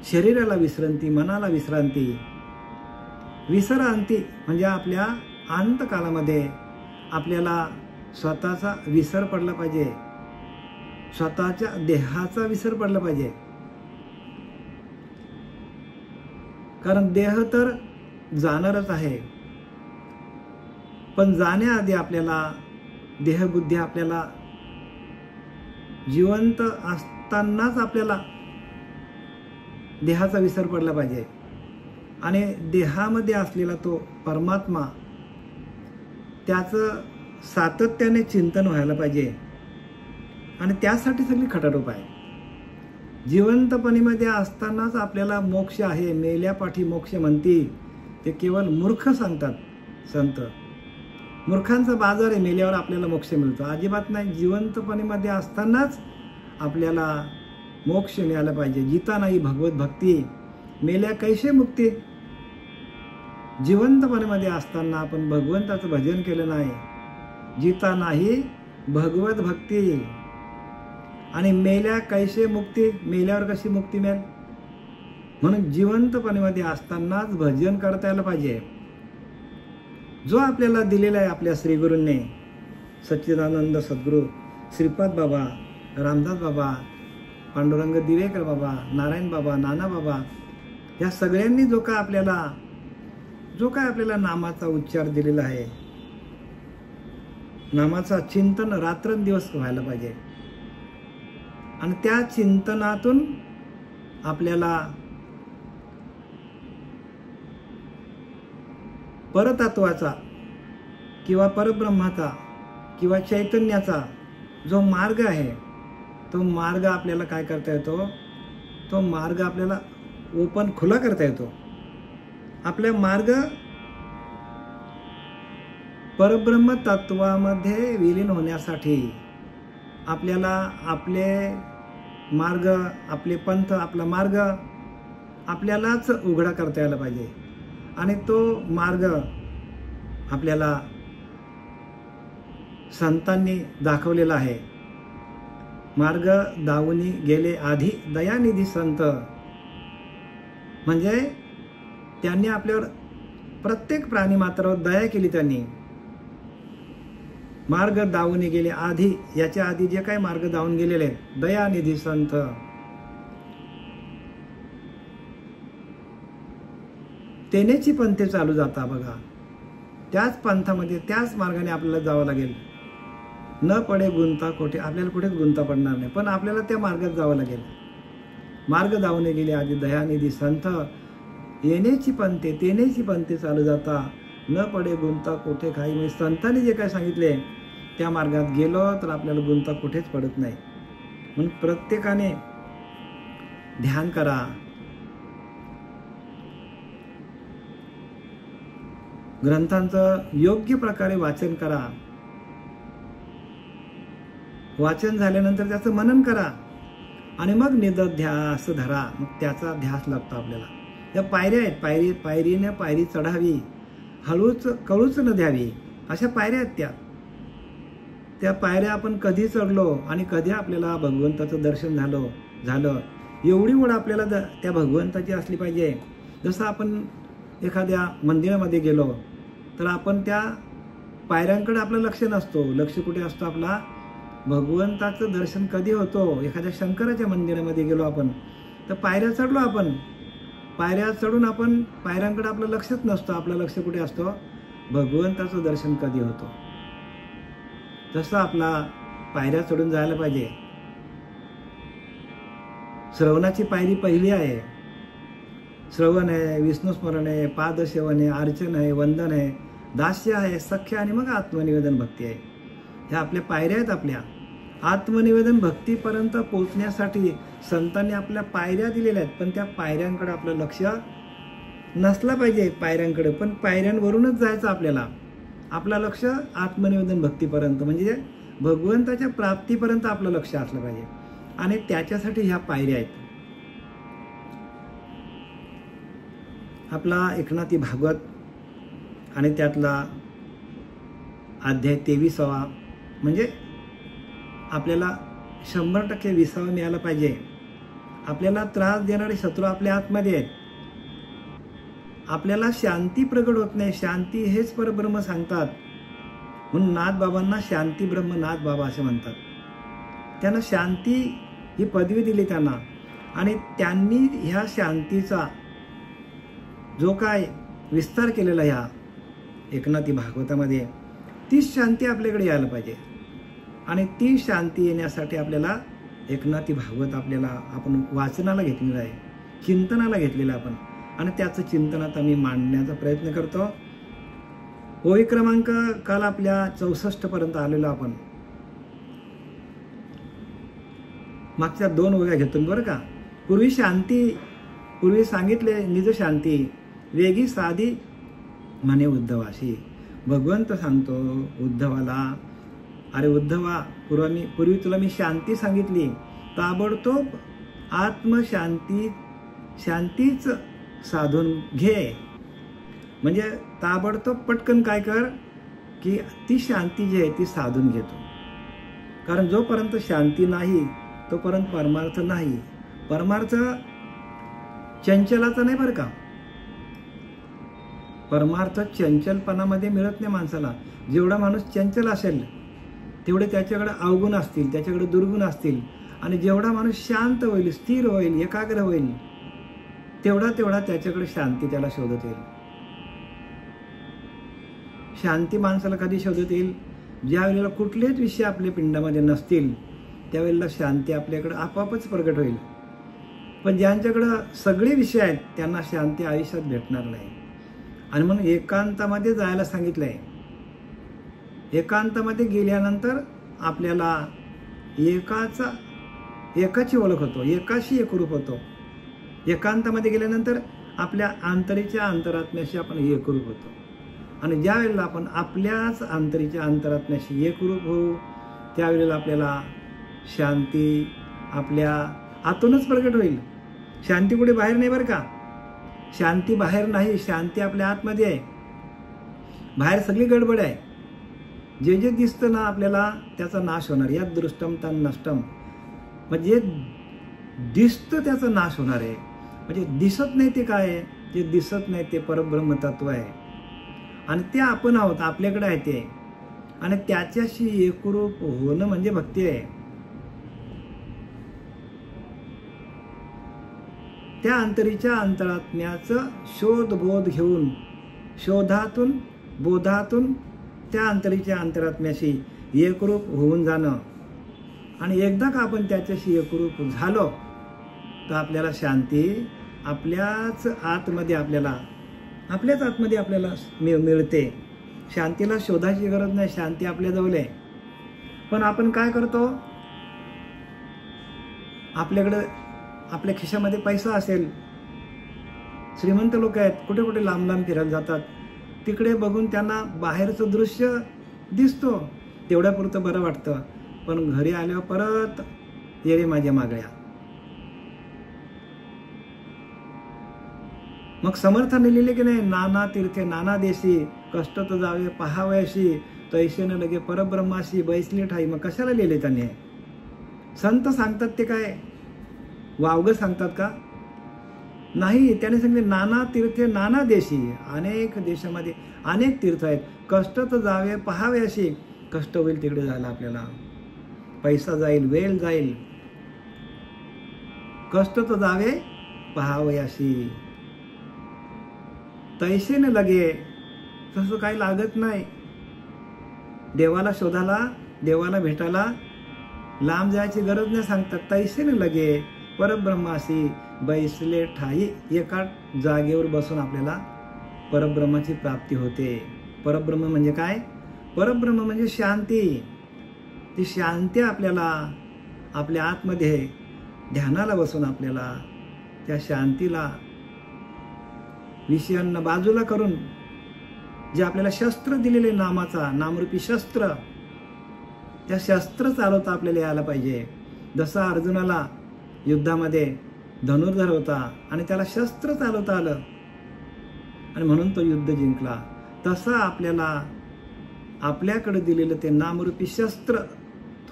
शरीराला विश्रांती, मनाला विश्रांती. विसरांती म्हणजे आपल्या अंतकालामध्ये आपल्याला स्वतःचा विसर पडला पाहिजे, स्वतःच्या देहाचा विसर पडला पाहिजे. कारण देह तर जाणारच आहे, पण जाण्याआधी आपल्याला देहबुद्धी आपल्याला जिवंत असतानाच आपल्याला देहाचा विसर पडला पाहिजे. आणि देहामध्ये असलेला तो परमात्मा, त्याचं सातत्याने चिंतन व्हायला पाहिजे. आणि त्यासाठी सगळी खटाटोप आहे. जिवंतपणीमध्ये असतानाच आपल्याला मोक्ष आहे, मेल्यापाठी मोक्ष म्हणतील ते केवळ मूर्ख सांगतात संत. मूर्खांचा बाजार आहे, मेल्यावर आपल्याला मोक्ष मिळतो. अजिबात नाही. जिवंतपणीमध्ये असतानाच आपल्याला मोक्ष मिळाला पाहिजे. जिता नाही भगवत भक्ती, मेल्या कैसे मुक्ती. जिवंतपणीमध्ये असताना आपण भगवंताचं भजन केलं नाही, जिता नाही भगवत भक्ती. आणि मेल्या कैसे मुक्ती, मेल्यावर कशी मुक्ती मिळेल. म्हणून जिवंतपणीमध्ये असतानाच भजन करता यायला पाहिजे. जो आपल्याला दिलेला आहे आपल्या श्रीगुरूंनी, सच्चिदानंद सद्गुरू श्रीपाद बाबा, रामदास बाबा, पांडुरंग दिवेकर बाबा, नारायण बाबा, नाना बाबा, या सगळ्यांनी जो काय आपल्याला नामाचा उच्चार दिलेला आहे, नामाचा चिंतन रात्रंदिवस व्हायला पाहिजे. आणि त्या चिंतनातून आपल्याला परतत्वाचा किंवा परब्रह्माचा किंवा चैतन्याचा जो मार्ग आहे, तो मार्ग आपल्याला काय करता येतो, तो मार्ग आपल्याला खुला करता येतो. आपला मार्ग परब्रह्म तत्वामध्ये विलीन होण्यासाठी आपल्याला आपले मार्ग, आपले पंथ, आपला मार्ग आपल्यालाच उघडा करता यायला पाहिजे. आणि तो मार्ग आपल्याला संतांनी दाखवलेला आहे. मार्ग दावूनी गेले आधी दयानिधी संत, म्हणजे त्यांनी आपल्यावर प्रत्येक प्राणी मात्रावर दया केली. त्यांनी मार्ग दावूनी गेले आधी, याच्या आधी जे काही मार्ग दावून गेलेले दयानिधी संत, तेनेची पंथे चालू जाता बघा. त्याच पंथामध्ये त्याच मार्गाने आपल्याला जावं लागेल. न पडे गुंता कोठे, आपल्याला कुठेच गुंता पडणार नाही, पण आपल्याला त्या मार्गात जावं लागेल. मार्ग दावून गेले आधी दयानिधी संत, येण्याची पंथे तेनेची पंथे चालू जाता, न पडे गुंता कोठे काही. म्हणजे संतांनी जे काय सांगितले त्या मार्गात गेलो तर आपल्याला गुंता कुठेच पडत नाही. म्हणून प्रत्येकाने ध्यान करा, ग्रंथांचं योग्य प्रकारे वाचन करा. वाचन झाल्यानंतर त्याचं मनन करा आणि मग निदध्यास धरा. मग त्याचा ध्यास लागतो आपल्याला. त्या पायऱ्या आहेत, पायरीने पायरी चढावी, हळूच कळूच न द्यावी, अशा पायऱ्या आहेत. त्या पायऱ्या आपण कधी चढलो आणि कधी आपल्याला भगवंताचं दर्शन झालं एवढी ओढ आपल्याला त्या भगवंताची असली पाहिजे. जसं आपण एखाद्या मंदिरामध्ये गेलो तर आपण त्या पायऱ्यांकडे आपलं लक्ष नसतो. लक्ष कुठे असतो आपला, भगवंताचं दर्शन कधी होतो. एखाद्या शंकराच्या मंदिरामध्ये गेलो आपण तर पायऱ्या चढलो, आपण पायऱ्या चढून आपण पायऱ्यांकडे आपलं लक्षच नसतं. आपलं लक्ष कुठे असतो, भगवंताचं दर्शन कधी होतो. तसं आपला पायऱ्या चढून जायला पाहिजे. श्रवणाची पायरी पहिली आहे. श्रवण आहे, विष्णुस्मरण आहे, पादसेवन आहे, अर्चन आहे, वंदन आहे, दास्य आहे, सख्य, आणि मग आत्मनिवेदन भक्ती आहे. ह्या आपल्या पायऱ्या आहेत. आपल्या आत्मनिवेदन भक्तीपर्यंत पोहोचण्यासाठी संतांनी आपल्या पायऱ्या दिलेल्या आहेत, पण त्या पायऱ्यांकडे आपलं लक्ष नसलं पाहिजे. पायऱ्यांकडे पण पायऱ्यांवरूनच जायचं आपल्याला. आपलं लक्ष आत्मनिवेदन भक्तीपर्यंत, म्हणजे भगवंताच्या प्राप्तीपर्यंत आपलं लक्ष असलं पाहिजे. आणि त्याच्यासाठी ह्या पायऱ्या आहेत. आपला एकनाथी भागवत आणि त्यातला अध्याय 23वा, म्हणजे आपल्याला 100% विसावा मिळाला पाहिजे. आपल्याला त्रास देणारे शत्रू आपल्या आतमध्ये आहेत. आपल्याला शांती प्रगट होत नाही. शांती हेच परब्रह्म सांगतात, म्हणून नाथबाबांना शांती ब्रह्म नाथ बाबा असे म्हणतात. त्यांना शांती ही पदवी दिली त्यांना, आणि त्यांनी ह्या शांतीचा जो काय विस्तार केलेला ह्या एकनाथी भागवतामध्ये, तीच शांती आपल्याकडे यायला पाहिजे. आणि ती शांती येण्यासाठी आपल्याला एकनाथी भागवत आपल्याला आपण वाचनाला घेतलेलं आहे, चिंतनाला घेतलेलं आपण, आणि त्याचं चिंतन आता मी मांडण्याचा प्रयत्न करतो. ओळी क्रमांक काल आपल्या 64 पर्यंत आलेलो आपण. मागच्या 2 ओव्या घेतून बरं का. पूर्वी सांगितले निज शांती वेगी साधी म्हणे उद्धवाशी. भगवंत सांगतो उद्धवाला, अरे उद्धवा, पूर्वी तुला मी शांती सांगितली, ताबडतोब शांतीच साधून घे. म्हणजे ताबडतोब पटकन काय कर की ती शांती जी आहे ती साधून घेतो. कारण जोपर्यंत शांती नाही तोपर्यंत परमार्थ नाही. परमार्थ चंचलाचा नाही बरं का. परमार्थ चंचलपणामध्ये मिळत नाही माणसाला. जेवढा माणूस चंचल असेल तेवढे त्याच्याकडे अवगुण असतील, त्याच्याकडे दुर्गुण असतील. आणि जेवढा माणूस शांत होईल, स्थिर होईल, एकाग्र होईल, तेवढा त्याच्याकडे शांती त्याला शोधत येईल. शांती माणसाला कधी शोधत येईल? ज्या वेळेला कुठलेच विषय आपल्या पिंडामध्ये नसतील त्यावेळेला शांती आपल्याकडे आपोआपच प्रगट होईल. पण ज्यांच्याकडं सगळे विषय आहेत त्यांना शांती आयुष्यात भेटणार नाही. आणि म्हणून एकांतामध्ये जायला सांगितलंय. एकांतामध्ये गेल्यानंतर आपल्याला एकाची ओळख होतो, एकाशी एकरूप होतो. एकांतामध्ये गेल्यानंतर आपल्या आंतरीच्या अंतरात्म्याशी आपण एकरूप होतो. आणि ज्या वेळेला आपण आपल्याच आंतरीच्या अंतरात्म्याशी एकरूप होऊ त्यावेळेला आपल्याला शांती आपल्या आतूनच प्रगट होईल. शांती कुठे बाहेर नाही बरं का. शांती बाहेर नाही, शांती आपल्या आतमध्ये आहे. बाहेर सगळी गडबड आहे. जे जे दिसतं ना आपल्याला त्याचा नाश होणार. यात दृष्टम तन नष्टम. म्हणजे दिसतं त्याचा नाश होणार आहे. म्हणजे दिसत नाही ते काय आहे, जे दिसत नाही ते परब्रह्म तत्व आहे. आणि ते आपण आहोत, आपल्याकडे आहे ते. आणि त्याच्याशी एकरूप होणं म्हणजे भक्ती आहे. त्या अंतरीच्या अंतरात्म्याचं शोधबोध घेऊन, शोधातून बोधातून त्या अंतरीच्या अंतरात्म्याशी एकरूप होऊन जाणं. आणि एकदा का आपण त्याच्याशी एकरूप झालो तर आपल्याला शांती आपल्याच आतमध्ये आपल्याला मिळते. शांतीला शोधायची गरज नाही, शांती आपल्याजवळ आहे. पण आपण काय करतो, आपल्याकडे आपल्या खिशामध्ये पैसा असेल, श्रीमंत लोक आहेत, कुठे कुठे लांब लांब फिरायला जातात, तिकडे बघून त्यांना बाहेरचं दृश्य दिसतो, तेवढ्यापुरतं बरं वाटतं. पण घरी आल्यावर परत ये रे माझ्या मागळ्या. मग समर्थाने लिहिले की नाही, नाना तीर्थे नाना देशी कष्ट तर जावे पहावयाशी तैसेने लगे परब्रह्माशी बैसले ठाई. मग कशाला लिहिले त्याने? संत सांगतात ते काय वावगं सांगतात का? नाही, त्याने सांगितले नाना तीर्थे नाना देशी. अनेक देशामध्ये अनेक तीर्थ आहेत. कष्ट तर जावे पहावयाशी. कष्ट होईल तिकडे जायला आपल्याला, पैसा जाईल, वेळ जाईल. कष्ट तर जावे पहावयाशी तैसेने लगे. तसं काही लागत नाही. देवाला शोधायला, देवाला भेटायला लांब जायची गरज नाही सांगतात. तैसेने लगे परब्रह्माशी बैसले ठाई. एका जागेवर बसून आपल्याला परब्रह्माची प्राप्ती होते. परब्रह्म म्हणजे काय? परब्रह्म म्हणजे शांती. ती शांती आपल्याला आपल्या आतमध्ये ध्यानाला बसून आपल्याला त्या शांतीला विषयांना बाजूला करून जे आपल्याला शस्त्र दिलेले नामाचा, नामरूपी शस्त्र, त्या शस्त्र चालवता आपल्याला यायला पाहिजे. जसा अर्जुनाला युद्धामध्ये धनुर्धर होता आणि त्याला शस्त्र चालवता आलं आणि म्हणून तो युद्ध जिंकला, तसं आपल्याला आपल्याकडे दिलेलं ते नामरूपी शस्त्र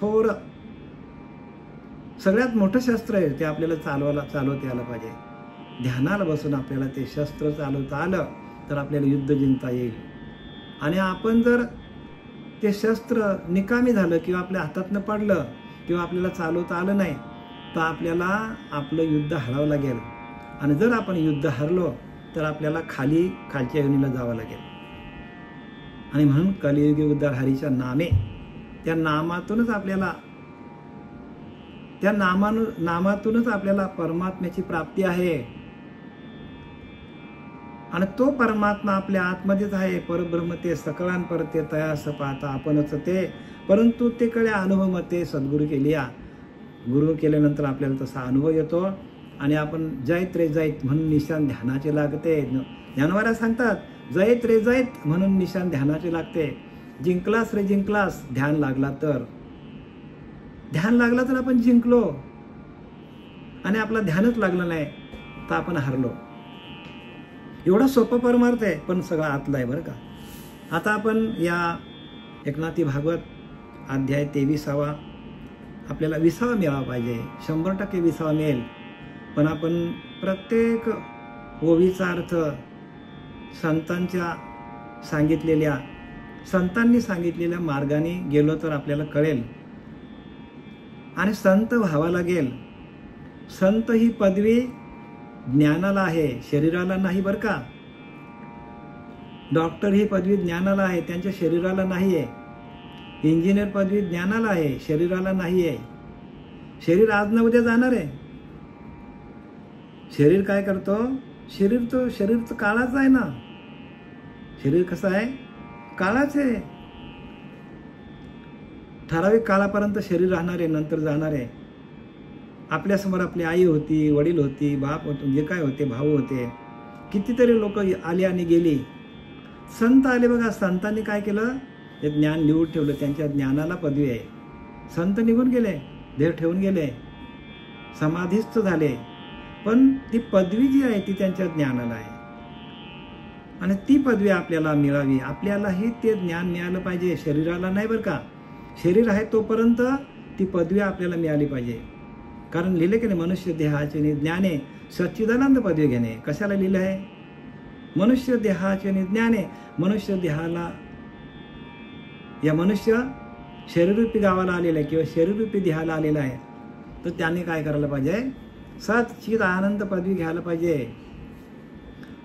थोर सगळ्यात मोठं शस्त्र आहे, ते आपल्याला चालवता यायला पाहिजे. ध्यानाला बसून आपल्याला ते शस्त्र चालवता आलं तर आपल्याला युद्ध जिंकता येईल. आणि आपण जर ते शस्त्र निकामी झालं किंवा आपल्या हातातनं पडलं किंवा आपल्याला चालवता आलं नाही तर आपल्याला आपलं युद्ध हरावं लागेल. आणि जर आपण युद्ध हरलो तर आपल्याला खालच्या योनीला जावं लागेल. आणि म्हणून कलियुगी उद्धार हरीच्या नामे, त्या नामातूनच आपल्याला परमात्म्याची प्राप्ती आहे. आणि तो परमात्मा आपल्या आतमध्येच आहे. परब्रह्म ते सकळांपर ते तयास पाहता आपणच ते, परंतु ते कळे अनुभव मते सद्गुरु केलिया. गुरु केल्यानंतर आपल्याला तसा अनुभव येतो आणि आपण जैत रे जैत म्हणून निशान ध्यानाचे लागते. ज्ञानवारा सांगतात जैत रे जैत म्हणून निशान ध्यानाचे लागते. जिंकलास रे जिंकलास, ध्यान लागला तर आपण जिंकलो. आणि आपला ध्यानच लागलं नाही तर आपण हरलो. एवढा सोपा परमार्थ आहे, पण सगळा आतला आहे बरं का. आता आपण या एकनाथी भागवत अध्याय 23 आपल्याला 20 मिळावा पाहिजे. 100% 20 मिळेल. पण आपण प्रत्येक ओवीचा अर्थ संतांनी सांगितलेल्या मार्गाने गेलो तर आपल्याला कळेल. आणि संत व्हावा लागेल. संत ही पदवी ज्ञानाला आहे, शरीराला नाही बरं का. डॉक्टर ही पदवी ज्ञानाला आहे, त्यांच्या शरीराला नाही आहे. इंजिनियर पदवी ज्ञानाला आहे, शरीराला नाही आहे. शरीर आज न उद्या जाणार आहे. शरीर काय करतो? शरीर तर काळाच आहे ना. शरीर कसं आहे? काळाच आहे. ठराविक काळापर्यंत शरीर राहणार आहे, नंतर जाणार आहे. आपल्यासमोर आपली आई होती, वडील होती, बाप होते, जे काय होते, भाऊ होते. कितीतरी लोक आली आणि गेली. संत आले बघा. संतांनी काय केलं? ते ज्ञान लिहून ठेवलं. त्यांच्या ज्ञानाला पदवी आहे. संत निघून गेले, देह ठेवून गेले, समाधीस्थ झाले, पण ती पदवी जी आहे ती त्यांच्या ज्ञानाला आहे. आणि ती पदवी आपल्याला मिळावी. आपल्यालाही ते ज्ञान मिळालं पाहिजे, शरीराला नाही बरं का. शरीर आहे तोपर्यंत ती पदवी आपल्याला मिळाली पाहिजे. कारण लिहिले की नाही, मनुष्य देहाचे ज्ञाने सच्चिदानंद पदवी घेणे. कशाला लिहिलं आहे? मनुष्य देहाचे ज्ञाने. मनुष्य देहाला, या मनुष्य शरीररूपी गावाला आलेला आहे किंवा शरीररूपी देहाला आलेला आहे, तर त्याने काय करायला पाहिजे? सच्चिद आनंद पदवी घ्यायला पाहिजे.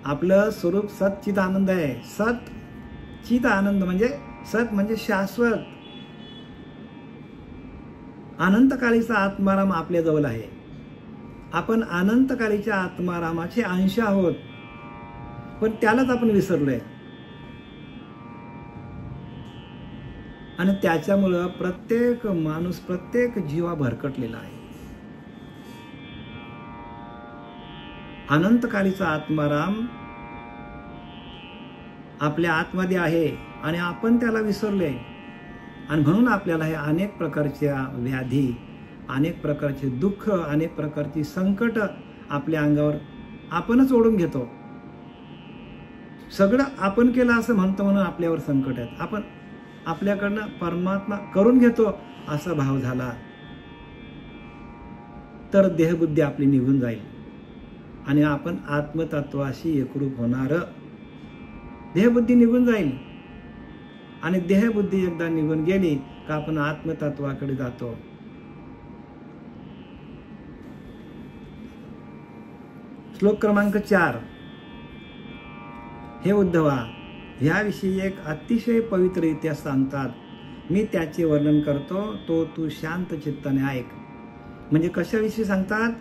आपलं स्वरूप सच्चिद आनंद आहे. सच्चिद आनंद म्हणजे सत म्हणजे शाश्वत. अनंतकालीचा आत्माराम आपल्याजवळ आहे. आपण अनंतकालीच्या आत्मारामाचे अंश आहोत, पण त्यालाच आपण विसरलोय. आणि त्याच्यामुळं प्रत्येक माणूस, प्रत्येक जीवा भरकटलेला आहे. अनंतकालीचा आत्माराम आपल्या आतमध्ये आहे आणि आपण त्याला विसरले. आणि म्हणून आपल्याला हे अनेक प्रकारच्या व्याधी, अनेक प्रकारचे दुःख, अनेक प्रकारची संकट आपल्या अंगावर आपणच ओढून घेतो. सगळं आपण केलं असं म्हणतो म्हणून आपल्यावर संकट आहेत. आपण आपल्याकडनं परमात्मा करून घेतो असा भाव झाला तर देहबुद्धी आपली निघून जाईल आणि आपण आत्मतत्वाशी एकरूप होणार. देहबुद्धी निघून जाईल आणि देहबुद्धी एकदा निघून गेली का आपण आत्मतत्वाकडे जातो. श्लोक क्रमांक 4. हे उद्धवा, ह्याविषयी एक अतिशय पवित्र इतिहास सांगतात. मी त्याचे वर्णन करतो, तो तू शांत चित्ताने ऐक. म्हणजे कशाविषयी सांगतात?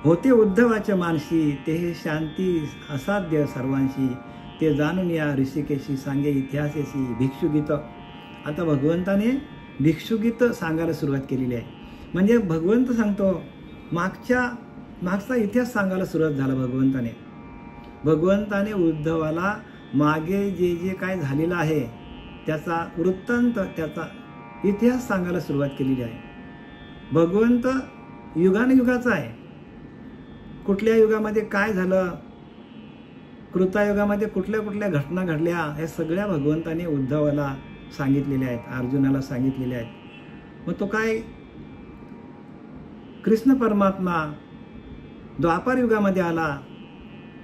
होते उद्धवाच्या मानसी, ते हे शांती असाध्य सर्वांशी, ते जाणून या ऋषिकेशी सांगे इतिहासाशी भिक्षुगीत. आता भगवंताने भिक्षुगीत सांगायला सुरुवात केलेली आहे. म्हणजे भगवंत सांगतो, मागचा इतिहास सांगायला सुरुवात झाला भगवंताने उद्धवाला मागे जे जे काय झालेलं आहे त्याचा वृत्तांत, त्याचा इतिहास सांगायला सुरुवात केलेली आहे. भगवंत युगानुयुगाचा आहे. कुठल्या युगामध्ये काय झालं, कृतायुगामध्ये कुठल्या घटना घडल्या, हे सगळ्या भगवंताने उद्धवाला सांगितलेल्या आहेत, अर्जुनाला सांगितलेल्या आहेत. मग तो काय कृष्ण परमात्मा द्वापार युगामध्ये आला,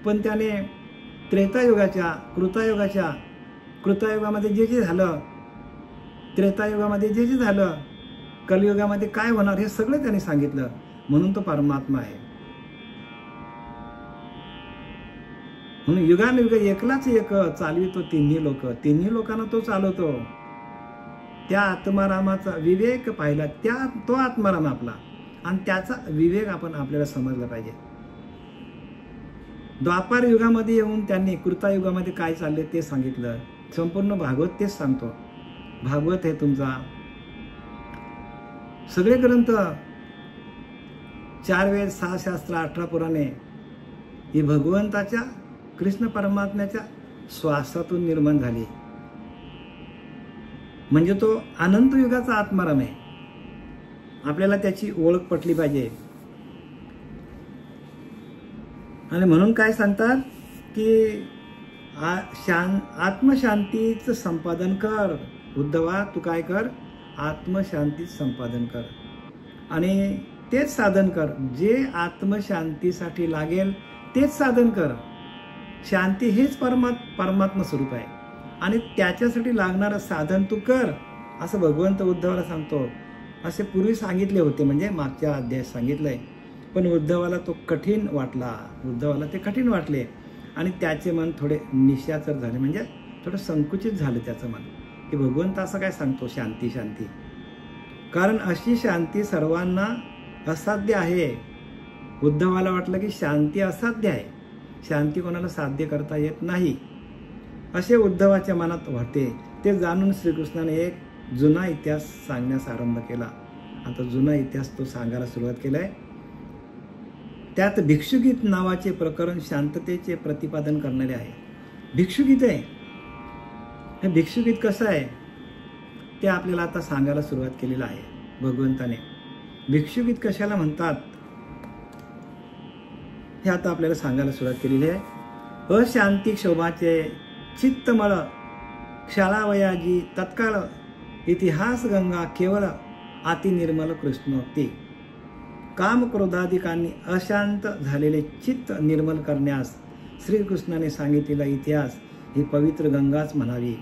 पण त्याने त्रेतायुगाच्या कृतायुगामध्ये जे जे झालं, त्रेतायुगामध्ये जे जे झालं, कलियुगामध्ये काय होणार हे सगळं त्याने सांगितलं. म्हणून तो परमात्मा आहे. म्हणून युगानुयुग एकलाच एक चालवितो तिन्ही लोक. तिन्ही लोकांना तो चालवतो. त्या आत्मारामाचा विवेक पाहिला, तो आत्माराम आपला, आणि त्याचा विवेक आपण आपल्याला समजला पाहिजे. द्वापार युगामध्ये येऊन त्यांनी कृतायुगामध्ये काय चालले ते सांगितलं. संपूर्ण भागवत तेच सांगतो. भागवत हे तुमचा सगळे ग्रंथ, 4 वेद, 6 शास्त्र, 18 पुराणे ही भगवंताच्या कृष्ण परमात्म्याच्या श्वासातून निर्माण झाली. म्हणजे तो अनंत युगाचा आत्माराम आहे. आपल्याला त्याची ओळख पटली पाहिजे. आणि म्हणून काय सांगतात की आत्मशांतीचं संपादन कर. उद्धवा, तू काय कर? आत्मशांतीचं संपादन कर आणि तेच साधन कर. जे आत्मशांतीसाठी लागेल तेच साधन कर. शांती हेच परमात्मा स्वरूप आहे आणि त्याच्यासाठी लागणारं साधन तू कर, असं भगवंत उद्धवाला सांगतो. असे पूर्वी सांगितले होते, म्हणजे मागच्या अध्यायात सांगितलंय. पण उद्धवाला तो कठीण वाटला. उद्धवाला ते कठीण वाटले आणि त्याचे मन थोडे निशाचर झाले, म्हणजे थोडं संकुचित झालं त्याचं मन, की भगवंत असं काय सांगतो शांती शांती. कारण अशी शांती सर्वांना असाध्य आहे. उद्धवाला वाटलं की शांती असाध्य आहे, शांती कोणाला साध्य करता येत नाही, असे उद्धवाच्या मनात होते. ते जाणून श्रीकृष्णाने एक जुना इतिहास सांगण्यास आरंभ केला. आता जुना इतिहास तो सांगायला सुरुवात केलाय. त्यात भिक्षुगीत नावाचे प्रकरण शांततेचे प्रतिपादन करणारे आहे. भिक्षुगीत आहे. हे भिक्षुगीत कसं आहे ते आपल्याला आता सांगायला सुरुवात केलेलं आहे भगवंताने. भिक्षुगीत कशाला म्हणतात हे आता आपल्याला सांगायला सुरुवात केलेली आहे. अशांती क्षोभाचे चित्तमळ क्षाळावयाजी तत्काळ इतिहास गंगा केवळ अति निर्मल कृष्णोक्ती. काम क्रोधाधिकांनी अशांत झालेले चित्त निर्मल करण्यास श्रीकृष्णाने सांगितलेला इतिहास ही पवित्र गंगाच म्हणावी.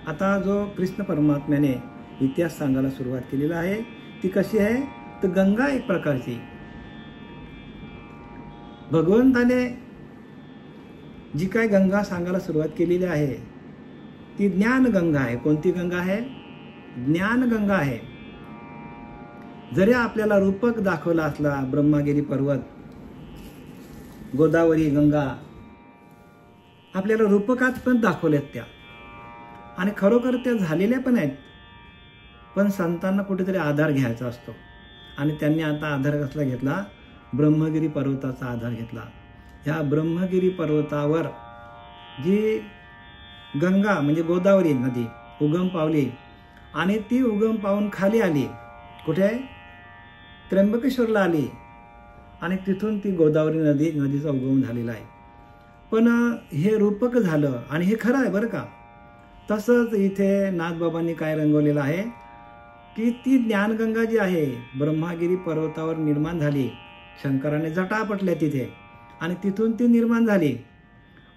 आता जो कृष्ण परमात्म्याने इतिहास सांगायला सुरुवात केलेला आहे ती कशी आहे तर गंगा एक प्रकारची. भगवंताने जी काय गंगा सांगायला सुरुवात केलेली आहे ती ज्ञान गंगा आहे. कोणती गंगा आहे? ज्ञान गंगा आहे. जरी आपल्याला रूपक दाखवला असला ब्रह्मगिरी पर्वत, गोदावरी, गंगा आपल्याला रूपकात पण दाखवल्यात त्या आणि खरोखर त्या झालेल्या पण आहेत. पण संतांना कुठेतरी आधार घ्यायचा असतो आणि त्यांनी आता आधार कसला घेतला? ब्रह्मगिरी पर्वताचा आधार घेतला. ह्या ब्रह्मगिरी पर्वतावर जी गंगा म्हणजे गोदावरी नदी उगम पावली आणि ती उगम पावून खाली आली. कुठे? त्र्यंबकेश्वरला आली आणि तिथून ती गोदावरी नदीचा उगम झालेला आहे. पण हे रूपक झालं आणि हे खरं आहे बरं का. तसंच इथे नाथबाबांनी काय रंगवलेलं आहे की ती ज्ञानगंगा जी आहे ब्रह्मगिरी पर्वतावर निर्माण झाली. शंकराने जटा आपटल्या तिथे आणि तिथून ती निर्माण झाली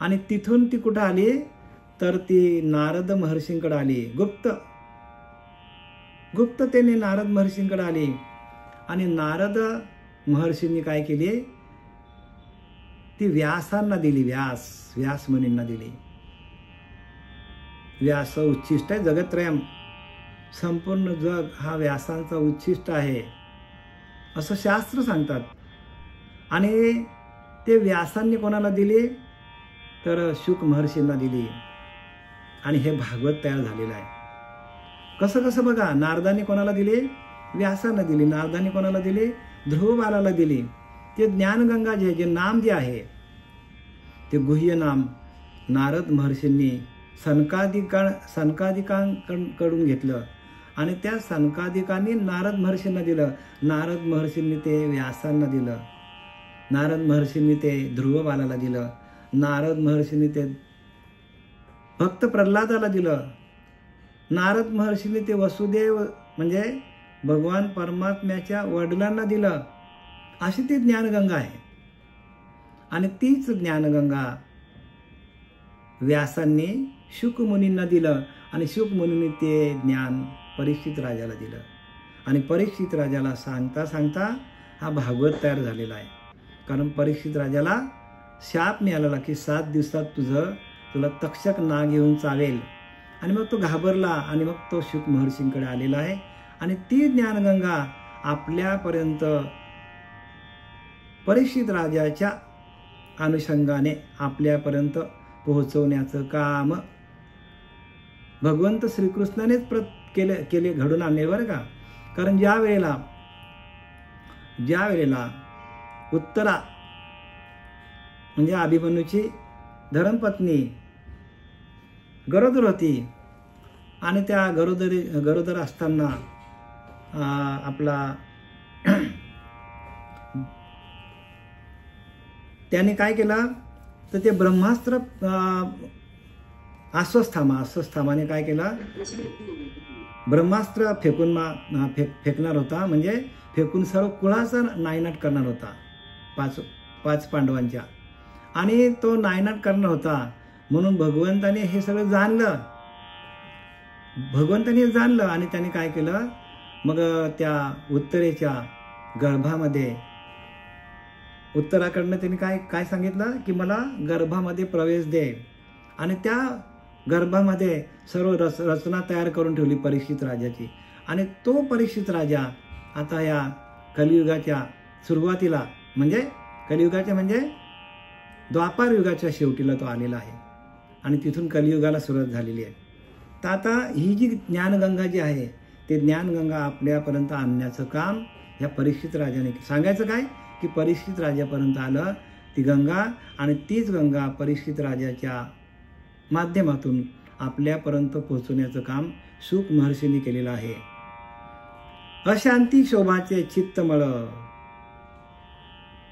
आणि तिथून ती कुठं आली तर ती नारद महर्षींकडे आली. गुप्ततेने नारद महर्षींकडे आली आणि नारद महर्षींनी काय केली ती व्यासांना दिली. व्यास मुनींना दिली. व्यास उच्छिष्ट आहे जगत्रयम, संपूर्ण जग हा व्यासांचा उच्छिष्ट आहे असं शास्त्र सांगतात. आणि ते व्यासांनी कोणाला दिली तर शुक महर्षींना दिली आणि हे भागवत तयार झालेलं आहे. कसं कसं बघा, नारदांनी कोणाला दिली? व्यासांना दिली. नारदांनी कोणाला दिली? ध्रुव बालाला दिली. ते ज्ञानगंगा जे नाम जे आहे ते गुह्य नाम नारद महर्षींनी सनकादिकांकडून घेतलं आणि त्या सनकादिकांनी नारद महर्षींना दिलं. नारद महर्षींनी ते व्यासांना दिलं. नारद महर्षींनी ते ध्रुव बालाला दिलं. नारद महर्षींनी ते भक्त प्रल्हादाला दिलं. नारद महर्षींनी ते वसुदेव म्हणजे भगवान परमात्म्याच्या वडिलांना दिलं, अशी ती ज्ञानगंगा आहे. आणि तीच ज्ञानगंगा व्यासांनी शुकमुनींना दिलं आणि शुकमुनींनी ते ज्ञान परीक्षित राजाला दिलं. आणि परीक्षित राजाला सांगता सांगता हा भागवत तयार झालेला आहे. कारण परीक्षित राजाला शाप मिळालेला की 7 दिवसात तुला तक्षक नाग येऊन चावेल. आणि मग तो घाबरला आणि मग तो शुक महर्षींकडे आलेला आहे. आणि ती ज्ञानगंगा आपल्यापर्यंत परीक्षित राजाच्या अनुषंगाने आपल्यापर्यंत पोहोचवण्याचं काम भगवंत श्रीकृष्णानेच केले घडून आणले बरं का. कारण ज्या वेळेला उत्तरा म्हणजे अभिमन्यूची धर्मपत्नी गरोदर होती आणि त्या गरोदर असताना आपला त्याने काय केलं तर ते ब्रह्मास्त्र अश्वस्थामाने काय केलं, ब्रह्मास्त्र फेकणार होता. म्हणजे फेकून सर्व कुळाचा नायनाट करणार होता, पाच पांडवांच्या. आणि तो नायनाट करणार होता म्हणून भगवंताने हे सगळं जाणलं. आणि त्याने काय केलं, मग त्या उत्तरेच्या गर्भामध्ये उत्तराकडनं त्यांनी काय सांगितलं की मला गर्भामध्ये प्रवेश दे. आणि त्या गर्भामध्ये सर्व रचना तयार करून ठेवली परीक्षित राजाची. आणि तो परीक्षित राजा आता या कलियुगाच्या सुरुवातीला म्हणजे द्वापार युगाच्या शेवटीला तो आलेला आहे. आणि तिथून कलियुगाला सुरुवात झालेली आहे. तर आता ही जी ज्ञानगंगा जी आहे ते ज्ञानगंगा आपल्यापर्यंत आणण्याचं काम ह्या परीक्षित राजाने सांगायचं काय की परीक्षित राजापर्यंत आलं ती गंगा. आणि तीच गंगा परीक्षित राजाच्या माध्यमातून आपल्यापर्यंत पोहोचवण्याचं काम शुक महर्षींनी केलेलं आहे. अशांती शोभाचे चित्तमळ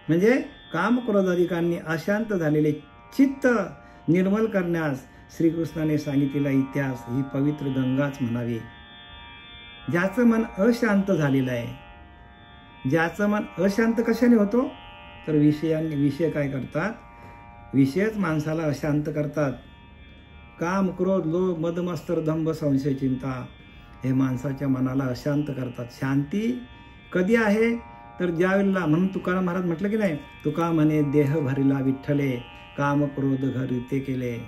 म्हणजे काम क्रोधाधिकांनी अशांत झालेले चित्त निर्मल करण्यास श्रीकृष्णाने सांगितलेला इतिहास ही पवित्र गंगाच म्हणावी. ज्याचं मन अशांत झालेलं आहे, ज्याचं मन अशांत कशाने होतो तर विषय काय करतात, विषयच माणसाला अशांत करतात. काम क्रोध लोभ मदमत्सर दंभ संशय चिंता हे माणसाच्या मनाला अशांत करतात. शांती कधी आहे तर ज्या वेळेला, म्हणून तुकाराम महाराज म्हटलं की नाही, तुका म्हणे देह भरिला विठ्ठले काम क्रोध घर ते केले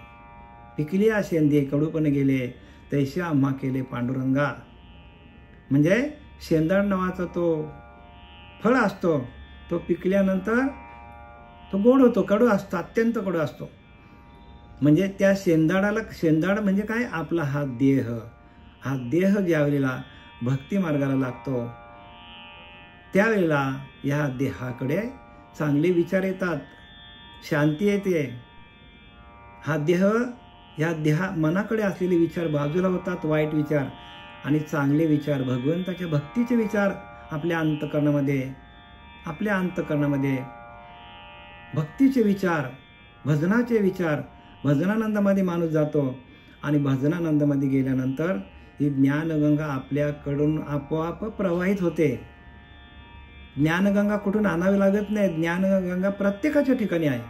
पिकलिया शेंदे कडूपण गेले तैसे आम्हा केले पांडुरंगा. म्हणजे शेंदाड नावाचा तो फळ असतो, तो पिकल्यानंतर तो गोड होतो, कडू असतो, अत्यंत कडू असतो. म्हणजे त्या शेंदाड म्हणजे काय, आपला हा देह ज्या वेळेला भक्ती मार्गाला लागतो त्यावेळेला या देहाकडे चांगले विचार येतात, शांती येते. या मनाकडे असलेले विचार बाजूला होतात, वाईट विचार, आणि चांगले विचार भगवंताच्या भक्तीचे विचार आपल्या अंतःकरणामध्ये भक्तीचे विचार, भजनाचे विचार, भजनानंदामध्ये माणूस जातो. आणि भजनानंदामध्ये गेल्यानंतर ही ज्ञानगंगा आपल्याकडून आपोआप प्रवाहित होते. ज्ञानगंगा कुठून आणावी लागत नाही, ज्ञानगंगा प्रत्येकाच्या ठिकाणी आहे.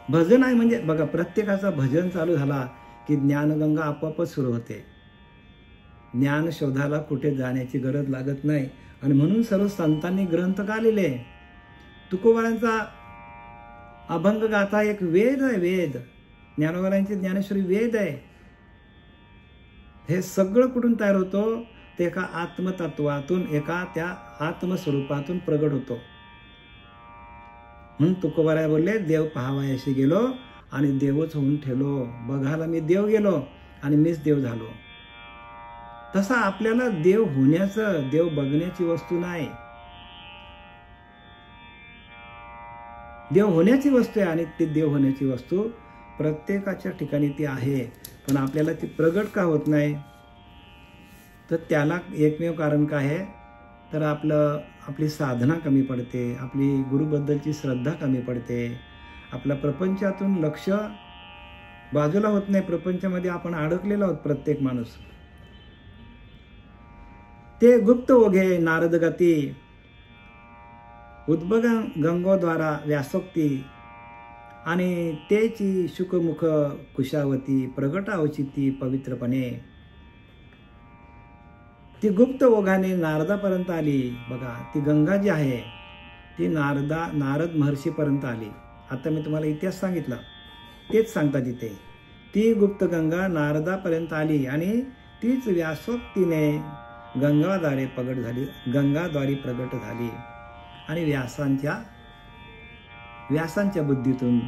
भजन आहे म्हणजे बघा, प्रत्येकाचा भजन चालू झाला की ज्ञानगंगा आपोआपच सुरू होते. ज्ञान शोधायला कुठे जाण्याची गरज लागत नाही. आणि म्हणून सर्व संतांनी ग्रंथ गालेले. तुकोबारांचा अभंग गाथा एक वेद आहे, वेद. ज्ञानोबारांची ज्ञानेश्वरी वेद आहे. हे सगळं कुठून तयार होतो ते एका आत्मतत्वातून, एका त्या आत्मस्वरूपातून प्रगट होतो. म्हणून तुकोबाराय बोलले, देव पाहावयाशी गेलो आणि देवच होऊन ठेवलो. बघायला मी देव गेलो आणि मीच देव झालो. तसा आपल्याला देव होण्याचं, देव बघण्याची वस्तू नाही, देव होण्याची वस्तू आहे. आणि ती देव होण्याची वस्तू प्रत्येकाच्या ठिकाणी ती आहे, पण आपल्याला ती प्रगट का होत नाही तर त्याला एकमेव कारण काय आहे तर आपली साधना कमी पडते, आपली गुरुबद्दलची श्रद्धा कमी पडते, आपल्या प्रपंचातून लक्ष बाजूला होत नाही. प्रपंचामध्ये आपण अडकलेलो आहोत प्रत्येक माणूस. ते गुप्त ओघे नारद गती, उद्भग गंगोद्वारा व्यासोक्ती, आणि तेची शुकमुख कुशावती, प्रगट अवचिती पवित्रपणे. ती गुप्त ओघाने नारदापर्यंत आली. बघा, ती गंगा जी आहे ती नारद महर्षीपर्यंत आली. आता मी तुम्हाला इतिहास सांगितला, तेच सांगतात इथे. ती गुप्त गंगा नारदापर्यंत आली आणि तीच व्यासोक्तीने गंगाद्वारे प्रगट झाली आणि व्यासांच्या बुद्धीतून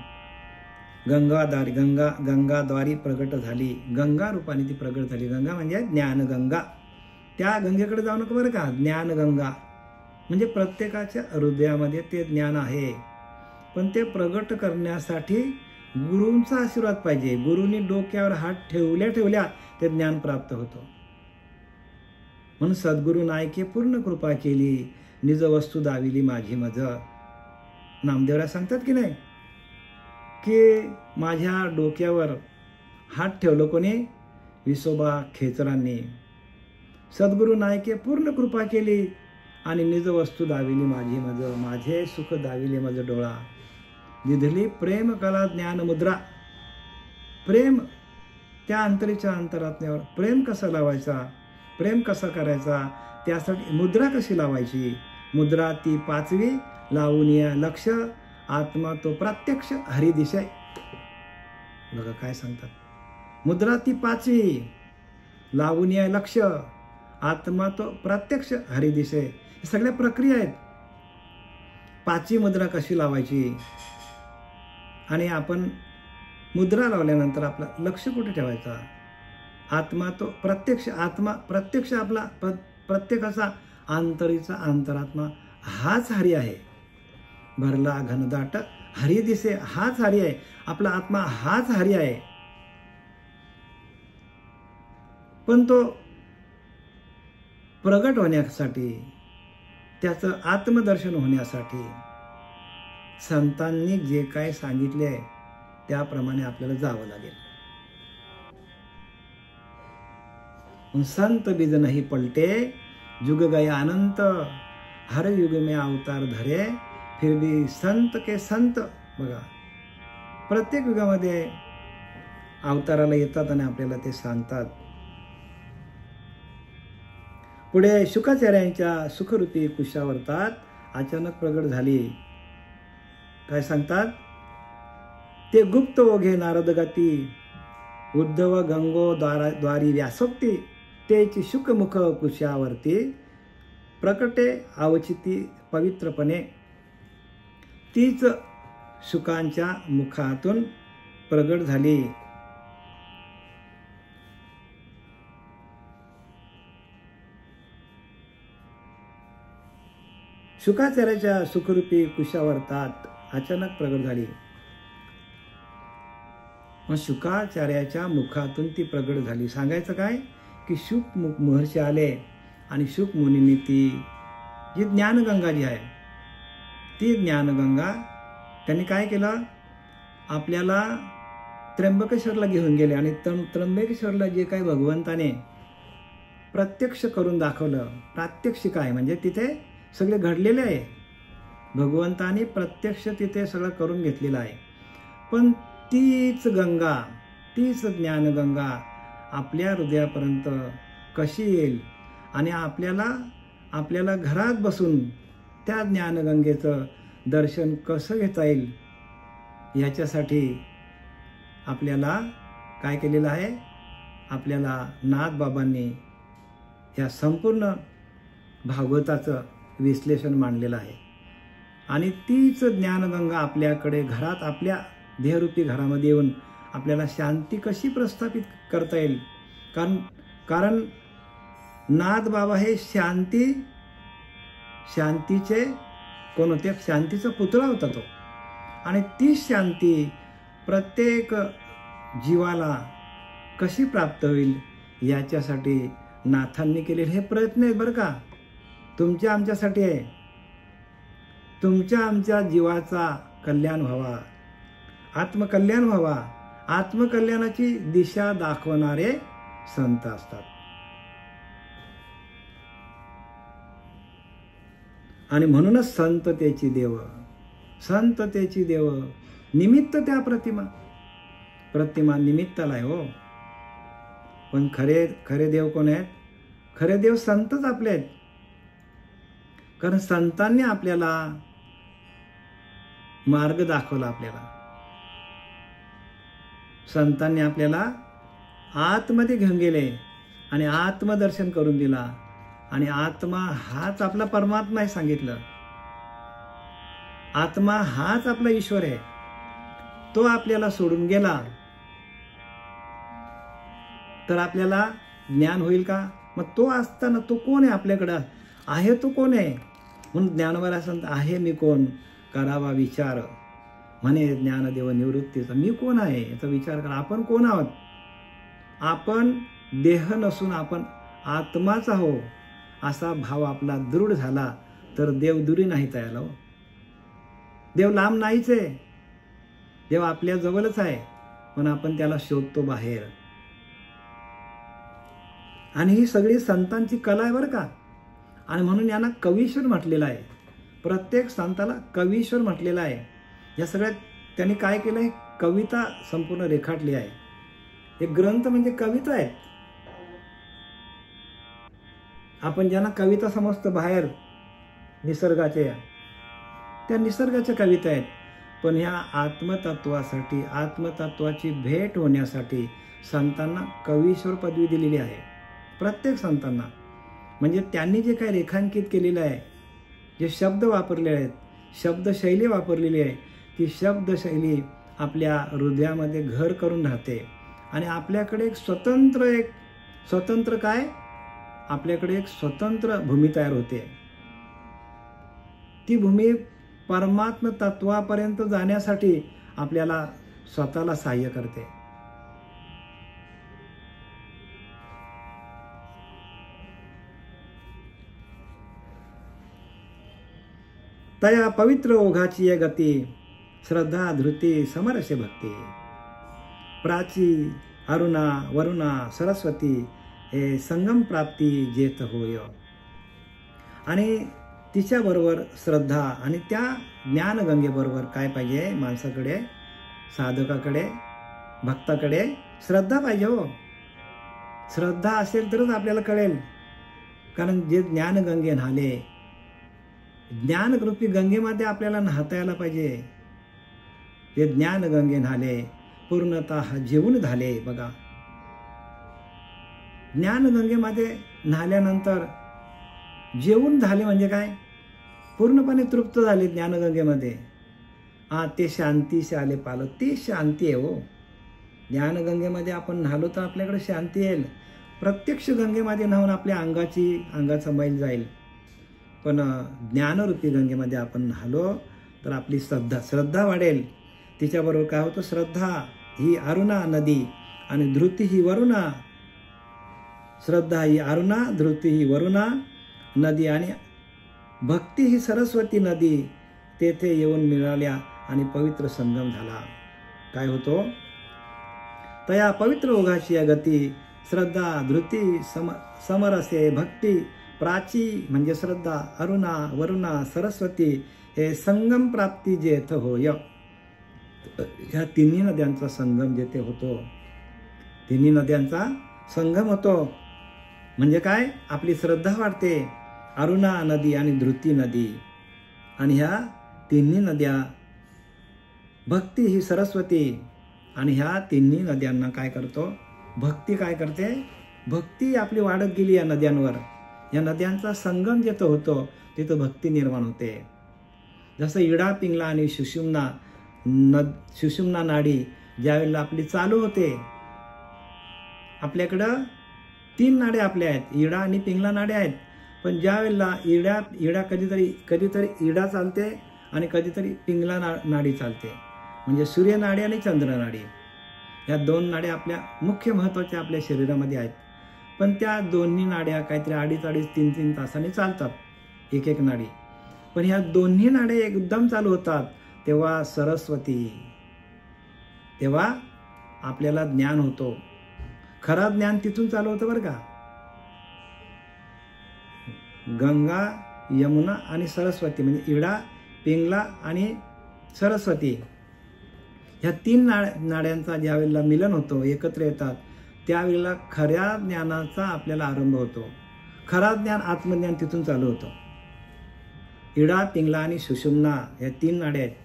गंगाद्वारी प्रगट झाली. गंगा रूपाने ती प्रगट झाली. गंगा म्हणजे ज्ञानगंगा. त्या गंगेकडे जाऊ नका बरं का. ज्ञानगंगा म्हणजे प्रत्येकाच्या हृदयामध्ये ते ज्ञान आहे, पण ते प्रगट करण्यासाठी गुरूंचा आशीर्वाद पाहिजे. गुरूंनी डोक्यावर हात ठेवल्या ते ज्ञान प्राप्त होतं. म्हणून सद्गुरु नायके पूर्ण कृपा केली, निज वस्तू दाविली माझी मज. नामदेवराय सांगतात की नाही, की माझ्या डोक्यावर हात ठेवलं कोणी? विसोबा खेचरांनी. सद्गुरु नायके पूर्ण कृपा केली आणि निज वस्तू दाविली माझी मज. माझे सुख दाविले मज डोळा, दिधली प्रेम कला ज्ञान मुद्रा. प्रेम त्या अंतरीच्या अंतरात्म्यावर प्रेम कसा लावायचा, प्रेम कसा करायचा, त्यासाठी मुद्रा कशी लावायची. मुद्रा ती 5वी, लावून या लक्ष, आत्मा तो प्रत्यक्ष हरिदिशे. बघा काय सांगतात. मुद्रा ती 5वी, लावून या लक्ष, आत्मा तो प्रत्यक्ष हरिदिशे. हे सगळ्या प्रक्रिया आहेत. 5वी मुद्रा कशी लावायची, आणि आपण मुद्रा लावल्यानंतर आपलं लक्ष कुठे ठेवायचा. आत्मा तो प्रत्यक्ष, आत्मा प्रत्यक्ष आपला प्रत्येकाचा अंतरीचा अंतरात्मा हाच हरी आहे. भरला घनदाट हरी दिसे, हाच हरी आहे. आपला आत्मा हाच हरी आहे. पण तो प्रगट होण्यासाठी, त्याचं आत्मदर्शन होण्यासाठी संतांनी जे काय सांगितले आहे त्याप्रमाणे आपल्याला जावं लागेल. संत बीज नहीं पलटे, जुग गया अनंत, हर युग में अवतार धरे, फिर भी संत के संत. बघा, प्रत्येक युगामध्ये अवताराला येतात आणि आपल्याला ते सांगतात. पुढे शुकाचार्यांच्या सुखरूपी कुशावर्तात अचानक प्रगट झाली. काय सांगतात. ते गुप्त ओघे नारद गती, उद्धव गंगो द्वारी व्यासोक्ती, तेची शुकमुख कुशावर्ती, प्रकटे अवचिती पवित्रपणे. तीच शुकांच्या मुखातून प्रगट झाली. शुकाचार्याच्या सुखरूपी कुशावर्तात अचानक प्रगट झाली. मग शुकाचार्याच्या मुखातून ती प्रगट झाली. सांगायचं काय, की शुक महर्षी आले आणि शुक मुनींनी ती जी ज्ञानगंगा जी आहे ती ज्ञानगंगा त्यांनी काय केलं, आपल्याला त्र्यंबकेश्वरला घेऊन गेले आणि त्र्यंबकेश्वरला जे काही भगवंताने प्रत्यक्ष करून दाखवलं. प्रात्यक्षिक आहे म्हणजे तिथे सगळे घडलेले आहे. भगवंताने प्रत्यक्ष तिथे सगळं करून घेतलेलं आहे. पण तीच गंगा, तीच ज्ञानगंगा आपल्या हृदयापर्यंत कशी येईल आणि आपल्याला घरात बसून त्या ज्ञानगंगेचं दर्शन कसं घेता येईल, याच्यासाठी आपल्याला काय केलेलं आहे, आपल्याला नाथबाबांनी या संपूर्ण भागवताचं विश्लेषण मांडलेलं आहे. आणि तीच ज्ञानगंगा आपल्याकडे घरात, आपल्या देहरूपी घरामध्ये येऊन आपल्याला शांती कशी प्रस्थापित करता येईल. कारण नाथबाबा हे शांतीचे कोण होते, शांतीचा पुतळा होता तो. आणि ती शांती प्रत्येक जीवाला कशी प्राप्त होईल याच्यासाठी नाथांनी केलेले हे प्रयत्न आहेत बरं का. तुमच्या आमच्यासाठी आहे. तुमच्या आमच्या जीवाचा कल्याण व्हावा, आत्मकल्याण व्हावा. आत्मकल्याणाची दिशा दाखवणारे संत असतात. आणि म्हणूनच संततेची देव, संततेची देव निमित्त त्या प्रतिमा, प्रतिमा निमित्ताला आहे हो. पण खरे खरे देव कोण आहेत? खरे देव संतच आपले आहेत. कारण संतांनी आपल्याला मार्ग दाखवला, आपल्याला संतांनी आपल्याला आतमध्ये घेऊन गेले आणि आत्मदर्शन करून दिला. आणि आत्मा हाच आपला परमात्मा आहे सांगितलं. आत्मा हाच आपला ईश्वर आहे. तो आपल्याला सोडून गेला तर आपल्याला ज्ञान होईल का? मग तो असताना तो कोण आहे? आपल्याकडं आहे तो कोण आहे? म्हणून ज्ञानवाला संत आहे मी कोण करावा विचार, म्हणे ज्ञानदेव निवृत्तीचा. मी कोण आहे याचा विचार करा. आपण कोण आहोत? आपण देह नसून आपण आत्माच आहो. असा भाव आपला दृढ झाला तर देव दुरी नाही तयाला हो. देव लांब नाहीच आहे. देव आपल्या जवळच आहे, पण आपण त्याला शोधतो बाहेर. आणि ही सगळी संतांची कला आहे बरं का. आणि म्हणून यांना कवीश्वर म्हटलेलं आहे. प्रत्येक संताला कवीश्वर म्हटलेलं आहे. या सगळ्यात त्यांनी काय केलं आहे? कविता संपूर्ण रेखाटली आहे. एक ग्रंथ म्हणजे कविता आहे. आपण ज्यांना कविता समजतो बाहेर निसर्गाच्या, त्या निसर्गाच्या कविता आहेत. पण ह्या आत्मतत्वासाठी, आत्मतत्वाची भेट होण्यासाठी संतांना कवीश्वर पदवी दिलेली आहे. प्रत्येक संतांना. म्हणजे त्यांनी जे काही रेखांकित केलेलं आहे, जे शब्द वापरले आहेत, शब्दशैली वापरलेली आहे, ती शब्दशैली आपल्या हृदयामध्ये घर करून राहते. आणि आपल्याकडे एक स्वतंत्र काय? आपल्याकडे एक स्वतंत्र भूमी तयार होते. ती भूमी परमात्म तत्वापर्यंत जाण्यासाठी आपल्याला स्वतःला सहाय्य करते. तया पवित्र ओघाची ये गती, श्रद्धा धृती समरसे भक्ती. प्राची अरुणा वरुणा सरस्वती, हे संगम प्राप्ती जेथ होय. आणि तिच्याबरोबर श्रद्धा आणि त्या ज्ञानगंगेबरोबर काय पाहिजे माणसाकडे, साधकाकडे, भक्ताकडे श्रद्धा पाहिजे हो. श्रद्धा असेल तरच आपल्याला कळेल. कारण जे ज्ञानगंगे न्हाले, ज्ञानरूपी गंगेमध्ये आपल्याला न्हाता यायला पाहिजे. जे ज्ञानगंगे न्हाले पूर्णतः जेवून झाले. बघा, ज्ञानगंगेमध्ये न्हाल्यानंतर जेवून झाले म्हणजे काय? पूर्णपणे तृप्त झाले ज्ञानगंगेमध्ये. ते शांतीशी आले पालक. ती शांती आहे हो. ज्ञानगंगेमध्ये आपण न्हालो तर आपल्याकडे शांती येईल. प्रत्यक्ष गंगेमध्ये न्हावून आपल्या अंगाचा मैल जाईल. पण ज्ञानरूपी गंगेमध्ये आपण न्हालो तर आपली श्रद्धा वाढेल. तिच्याबरोबर काय होतं? श्रद्धा ही अरुणा नदी आणि धृती ही वरुणा. श्रद्धा ही अरुणा, धृती ही वरुणा नदी आणि भक्ती ही सरस्वती नदी तेथे येऊन मिळाल्या आणि पवित्र संगम झाला. काय होतो? तया पवित्र ओघाची या गती, श्रद्धा धृती समरसे भक्ती. प्राची म्हणजे श्रद्धा, अरुणा वरुणा सरस्वती, हे संगम प्राप्ती जेथ होय. ह्या तिन्ही नद्यांचा संगम जेथे होतो, तिन्ही नद्यांचा संगम होतो म्हणजे काय? आपली श्रद्धा वाढते. अरुणा नदी आणि धृती नदी आणि ह्या तिन्ही नद्या, भक्ती ही सरस्वती आणि ह्या तिन्ही नद्यांना काय करतो? भक्ती काय करते? भक्ती आपली वाढत गेली या नद्यांवर. या नद्यांचा संगम जिथं होतो तिथं भक्ती निर्माण होते. जसं इडा पिंगला आणि सुषुम्ना नाडी ज्यावेळेला आपली चालू होते, आपल्याकडं 3 नाड्या आपल्या आहेत, इडा आणि पिंगला नाड्या आहेत. पण ज्या वेळेला इडा कधीतरी इडा चालते आणि कधीतरी पिंगला नाडी चालते. म्हणजे सूर्यनाडी आणि चंद्रनाडी या 2 नाड्या आपल्या मुख्य महत्त्वाच्या आपल्या शरीरामध्ये आहेत. पण त्या दोन्ही नाड्या काहीतरी 2.5 3 तासांनी चालतात, एक नाडी. पण ह्या दोन्ही नाड्या एकदम चालू होतात तेव्हा सरस्वती, तेव्हा आपल्याला ज्ञान होतो. खरा ज्ञान तिथून चालू होतं बरं का. गंगा यमुना आणि सरस्वती, म्हणजे इडा, पिंगला आणि सरस्वती ह्या 3 नाड्यांचा ज्या वेळेला मिलन होतो, एकत्र येतात, त्यावेळेला खऱ्या ज्ञानाचा आपल्याला आरंभ होतो. खरा ज्ञान, आत्मज्ञान तिथून चालू होतं. इडा, पिंगला आणि सुषुम्ना या 3 नाड्या आहेत.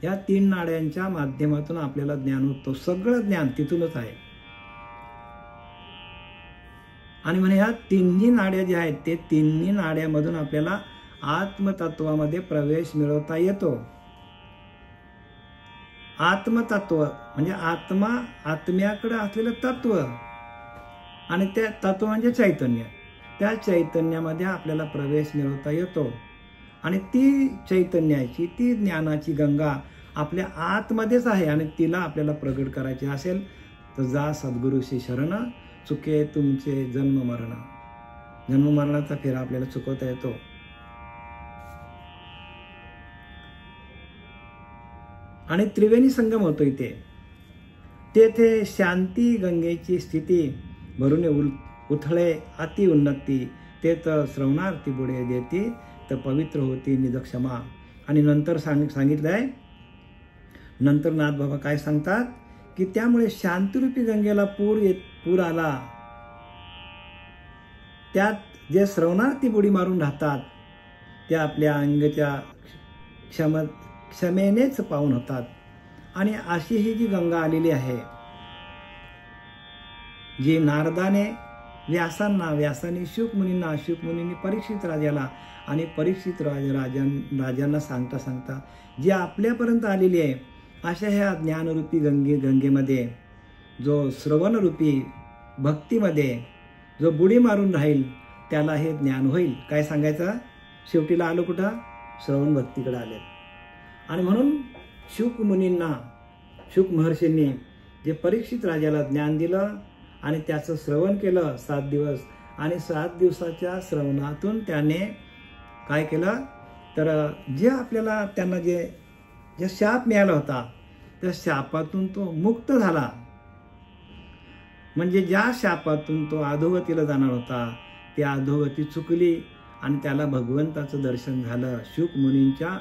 या 3 नाड्यांच्या माध्यमातून आपल्याला ज्ञान होतं. सगळं ज्ञान तिथूनच आहे. आणि म्हणजे ह्या 3ही नाड्या ज्या आहेत ते 3ही नाड्यामधून आपल्याला आत्मतत्वामध्ये प्रवेश मिळवता येतो. आत्मतत्व म्हणजे आत्मा, आत्म्याकडे असलेलं तत्व, आणि त्या तत्व म्हणजे चैतन्य. त्या चैतन्यामध्ये आपल्याला प्रवेश मिळवता येतो. आणि ती चैतन्याची, ती ज्ञानाची गंगा आपल्या आतमध्येच आहे. आणि तिला आपल्याला प्रगट करायची असेल तर जा सद्गुरूशी शरण, चुके तुमचे जन्म मरण. जन्ममरणाचा फेरा आपल्याला चुकवता येतो. आणि त्रिवेणी संगम होतो इथे. तेथे शांती गंगेची स्थिती भरून उथळे अति उन्नती. ते तर श्रवणार्थी बुडे देती, तर पवित्र होती निदक्षमा. आणि नंतर सांगितलंय, नंतर नाथबाबा काय सांगतात की त्यामुळे शांतिरूपी गंगेला पूर आला. त्यात जे श्रवणार्थी बुडी मारून राहतात ते आपल्या अंगच्या क्षमेनेच पावन होतात. आणि अशी ही जी गंगा आलेली आहे, जी नारदाने व्यासाने शुकमुनींना, शुकमुनींनी परीक्षित राजाला, आणि परीक्षित राजांना सांगता सांगता जी आपल्यापर्यंत आलेली आहे, अशा ह्या ज्ञानरूपी गंगेमध्ये जो श्रवणरूपी भक्तीमध्ये जो बुडी मारून राहील त्याला हे ज्ञान होईल. काय सांगायचं, शेवटीला आलो कुठं, श्रवण भक्तीकडे आले. आणि म्हणून शुकमुनींना, शुक महर्षींनी जे परीक्षित राजाला ज्ञान दिलं आणि त्याचं श्रवण केलं 7 दिवस, आणि 7 दिवसाच्या श्रवणातून त्याने काय केलं तर जे आपल्याला त्यांना जे शाप मिळाला होता त्या शापातून तो मुक्त झाला. म्हणजे ज्या शापातून तो अधोगतीला जाणार होता ती अधोगती चुकली आणि त्याला भगवंताचं दर्शन झालं शुकमुनींच्या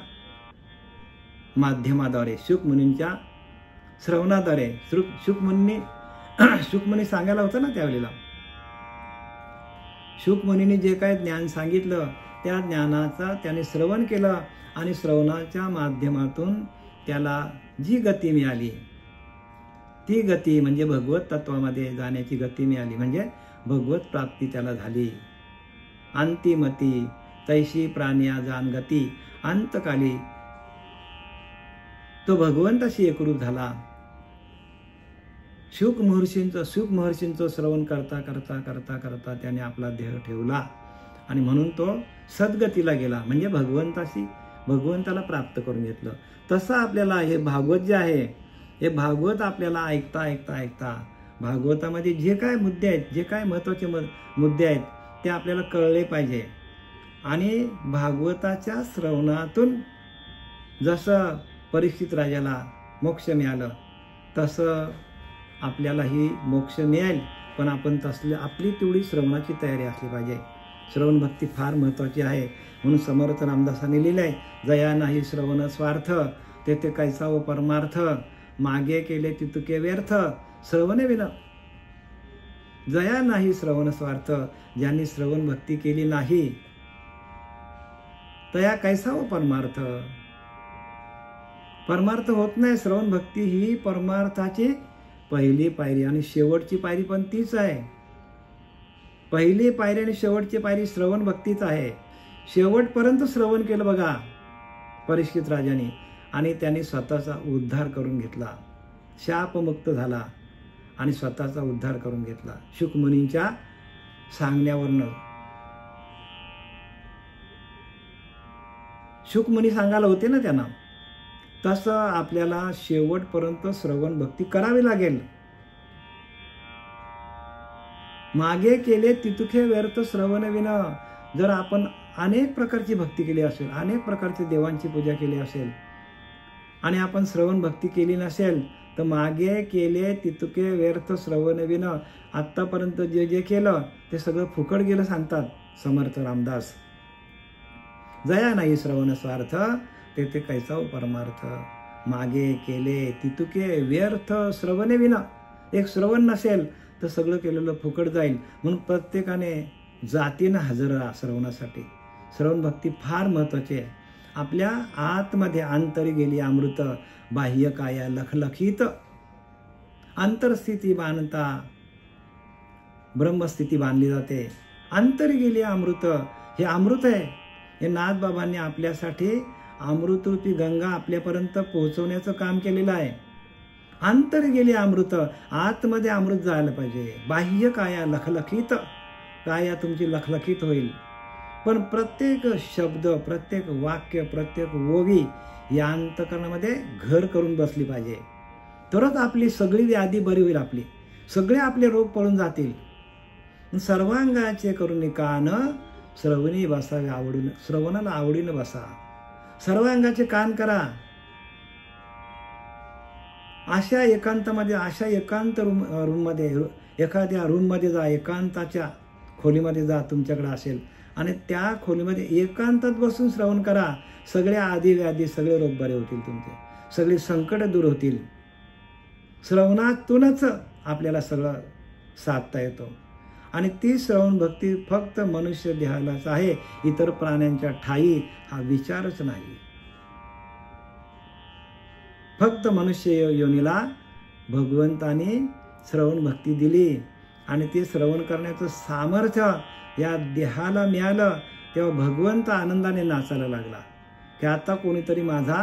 माध्यमाद्वारे, शुकमुनींच्या श्रवणाद्वारे. शुकमुनी सांगायला होतं ना त्यावेळेला, शुकमुनींनी जे काय ज्ञान सांगितलं त्या ज्ञानाचा त्याने श्रवण केलं आणि श्रवणाच्या माध्यमातून त्याला जी गती मिळाली ती गती म्हणजे भगवत तत्वामध्ये जाण्याची गती मिळाली, म्हणजे भगवत प्राप्ती त्याला झाली. अंतिमती तैशी प्राण्या जाण गती, अंतकाली तो भगवंताशी एकरूप झाला. शुक महर्षींचं श्रवण करता करता करता करता त्याने आपला देह ठेवला आणि म्हणून तो सद्गतीला गेला, म्हणजे भगवंताला प्राप्त करून घेतलं. तसं आपल्याला हे भागवत जे आहे, हे भागवत आपल्याला ऐकता ऐकता ऐकता भागवतामध्ये जे काय मुद्दे आहेत, जे काय महत्त्वाचे मुद्दे आहेत ते आपल्याला कळले पाहिजे. आणि भागवताच्या श्रवणातून जसं परीक्षित राजाला मोक्ष मिळालं तसं आपल्यालाही मोक्ष मिळेल. पण आपण आपली तेवढी श्रवणाची तयारी असली पाहिजे. श्रवण भक्ती फार महत्त्वाची आहे. म्हणून समर्थ रामदासांनी लिहिलंय, जया नाही श्रवण स्वार्थ, तेथे कैसा व परमार्थ, मागे केले तितके व्यर्थ, श्रवणे विना. जया नाही श्रवण स्वार्थ, ज्यांनी श्रवण भक्ती केली नाही तया कैसा व परमार्थ. परमार्थ होत नाही. श्रवण भक्ती ही परमार्थाची पहिली पायरी आणि शेवटची पायरी पण तीच आहे. पहिली पायरी आणि शेवटची पायरी श्रवण भक्तीच आहे. शेवटपर्यंत श्रवण केलं बघा परीक्षित राजाने, आणि त्याने स्वतःचा उद्धार करून घेतला, शापमुक्त झाला आणि स्वतःचा उद्धार करून घेतला शुकमुनींच्या सांगण्यावरनं. शुकमुनी सांगायला होते ना त्यांना, तसं आपल्याला शेवटपर्यंत श्रवण भक्ती करावी लागेल. मागे केले तितुके व्यर्थ श्रवण विना. जर आपण अनेक प्रकारची भक्ती केली असेल, अनेक प्रकारची देवांची पूजा केली असेल आणि आपण श्रवण भक्ती केली नसेल तर मागे केले तितुके व्यर्थ श्रवण विना. आत्तापर्यंत जे जे केलं ते सगळं फुकट गेलं सांगतात समर्थ रामदास. जया नाही श्रवण स्वार्थ, तेथे कैसा परमार्थ. मागे केले तितुके व्यर्थ श्रवणे विना. एक श्रवण नसेल तर सगळं केलेलं फुकट जाईल. म्हणून प्रत्येकाने जातीनं हजर राहा श्रवणासाठी. श्रवण भक्ती फार महत्वाची आहे. आपल्या आतमध्ये अंतरी गेली अमृत, बाह्य काया लखलखित. अंतरस्थिती बांधता ब्रह्मस्थिती बांधली जाते. अंतरी गेली अमृत, हे अमृत आहे. हे नाथबाबांनी आपल्यासाठी अमृतरूपी गंगा आपल्यापर्यंत पोहोचवण्याचं काम केलेलं आहे. अंतर गेले अमृत, आतमध्ये अमृत जायला पाहिजे. बाह्य काया लखलखित, काया तुमची लखलखित होईल. पण प्रत्येक शब्द, प्रत्येक वाक्य, प्रत्येक ओवी या अंतःकरणामध्ये घर करून बसली पाहिजे. तरच आपली सगळी व्याधी बरी होईल. आपली सगळे आपले रोग पळून जातील. सर्वांगाचे करून कान, श्रवणी बसावे आवडून. श्रवणाला आवडीनं बसा. सर्वांगाचे कान करा. अशा एकांतामध्ये, अशा एकांत रूममध्ये, एखाद्या रूममध्ये जा, एकांताच्या खोलीमध्ये जा तुमच्याकडे असेल, आणि त्या खोलीमध्ये एकांतात बसून श्रवण करा. सगळे आधी व्याधी, सगळे रोग बरे होतील तुमचे. सगळी संकट दूर होतील. श्रवणातूनच आपल्याला सगळं साधता येतो. आणि ती श्रवण भक्ती फक्त मनुष्य देहालाच आहे. इतर प्राण्यांच्या ठाई हा विचारच नाही. फक्त मनुष्य योनीला भगवंताने श्रवण भक्ती दिली, आणि ते श्रवण करण्याचं सामर्थ्य या देहाला मिळालं. तेव्हा भगवंत आनंदाने नाचायला लागला की आता कोणीतरी माझा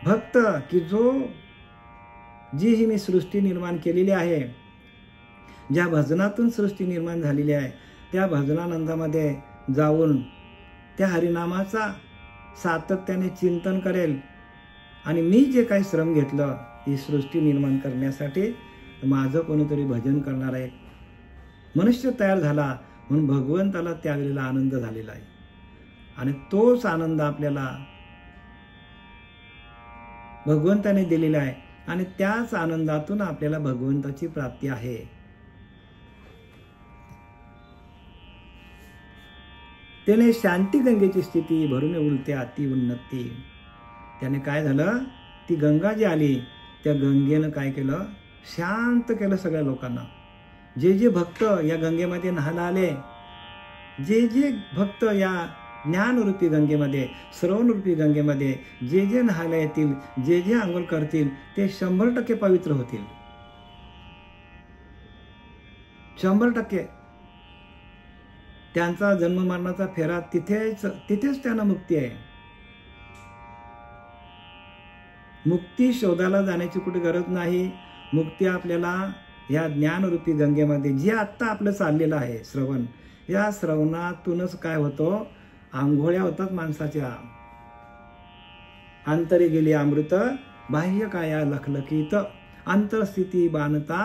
भक्त, की जी ही मी सृष्टी निर्माण केलेली आहे, ज्या भजनातून सृष्टी निर्माण झालेली आहे, त्या भजनानंदामध्ये जाऊन त्या हरिनामाचा सातत्याने चिंतन करेल. आणि मी जे काही श्रम घेतलं ही सृष्टी निर्माण करण्यासाठी, माझं कोणीतरी भजन करणार आहे मनुष्य तयार झाला. म्हणून भगवंताला त्यावेळेला आनंद झालेला आहे. आणि तोच आनंद आपल्याला भगवंताने दिलेला आहे. आणि त्याच आनंदातून आपल्याला भगवंताची प्राप्ती आहे. त्याने शांती गंगेची स्थिती भरून उलते अति उन्नती. त्याने काय झालं, ती गंगा जी आली, त्या गंगेनं काय केलं, शांत केलं सगळ्या लोकांना. जे जे भक्त या गंगेमध्ये न्हायला आले, जे जे भक्त या ज्ञानरूपी गंगेमध्ये, श्रवणरूपी गंगेमध्ये जे जे न्हायला येतील, जे जे आंघोळ करतील, ते 100% पवित्र होतील. 100%. त्यांचा जन्म मरणाचा फेरा तिथेच त्यांना मुक्ती आहे. मुक्ती शोधायला जाण्याची कुठे गरज नाही. मुक्ती आपल्याला या ज्ञानरूपी गंगेमध्ये, जे आत्ता आपलं चाललेलं आहे श्रवण, या श्रवणातूनच काय होतो, आंघोळ्या होतात माणसाच्या. अंतरी गेली अमृत, बाह्य काया लखलखित. अंतरस्थिती बांधता,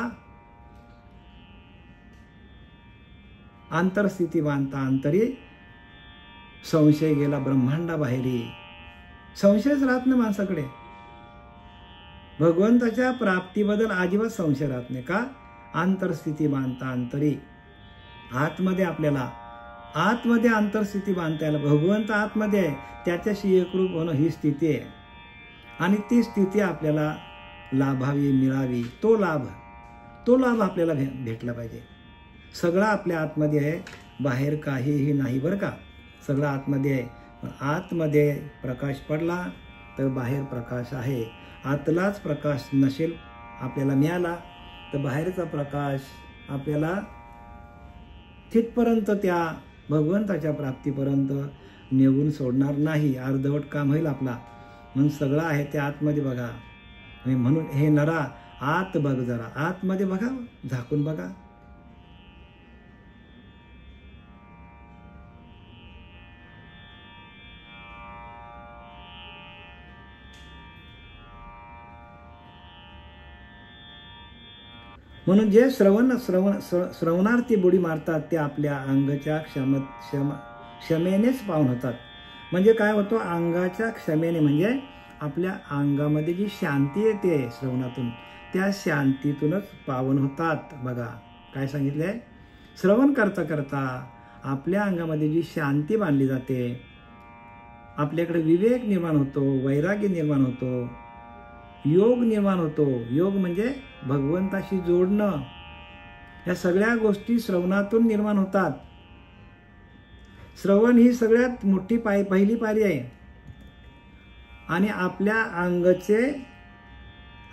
अंतरस्थिती बांधता अंतरी, संशय गेला ब्रह्मांडा बाहेरी. संशयच राहत नाही माणसाकडे. भगवंताच्या प्राप्तीबद्दल अजिबात संशय राहत नाही. का? अंतरस्थिती बांधता अंतरी. आतमध्ये आपल्याला, आतमध्ये अंतरस्थिती बांधता यायला. भगवंत आतमध्ये आहे, त्याच्याशी एकरूप होणं ही स्थिती आहे. आणि ती स्थिती आपल्याला लाभावी, मिळावी. तो लाभ आपल्याला भेटला पाहिजे. सगळं आपल्या आतमध्ये आहे, बाहेर काहीही नाही बरं का. सगळं आतमध्ये आहे. आतमध्ये प्रकाश पडला तर बाहेर प्रकाश आहे. आतलाच प्रकाश नसेल आपल्याला मिळाला तर बाहेरचा प्रकाश आपल्याला तिथपर्यंत, त्या भगवंताच्या प्राप्तीपर्यंत नेऊन सोडणार नाही. अर्धवट काम होईल आपला. म्हणून सगळं आहे ते आतमध्ये बघा. आणि म्हणून हे नरा, आत बघ जरा, आतमध्ये बघा, झाकून बघा. म्हणून जे श्रवणार्थी बुडी मारतात ते आपल्या अंगाच्या क्षमेनेच पावन होतात. म्हणजे काय होतं, अंगाच्या क्षमेने म्हणजे आपल्या अंगामध्ये जी शांती येते श्रवणातून, त्या शांतीतूनच पावन होतात. बघा काय सांगितलंय, श्रवण करता करता आपल्या अंगामध्ये जी शांती बांधली जाते आपल्याकडे विवेक निर्माण होतो, वैराग्य निर्माण होतो, योग निर्माण होतो. योग म्हणजे भगवंताशी जोडणं. या सगळ्या गोष्टी श्रवणातून निर्माण होतात. श्रवण ही सगळ्यात मोठी पहिली पायरी आहे. आणि आपल्या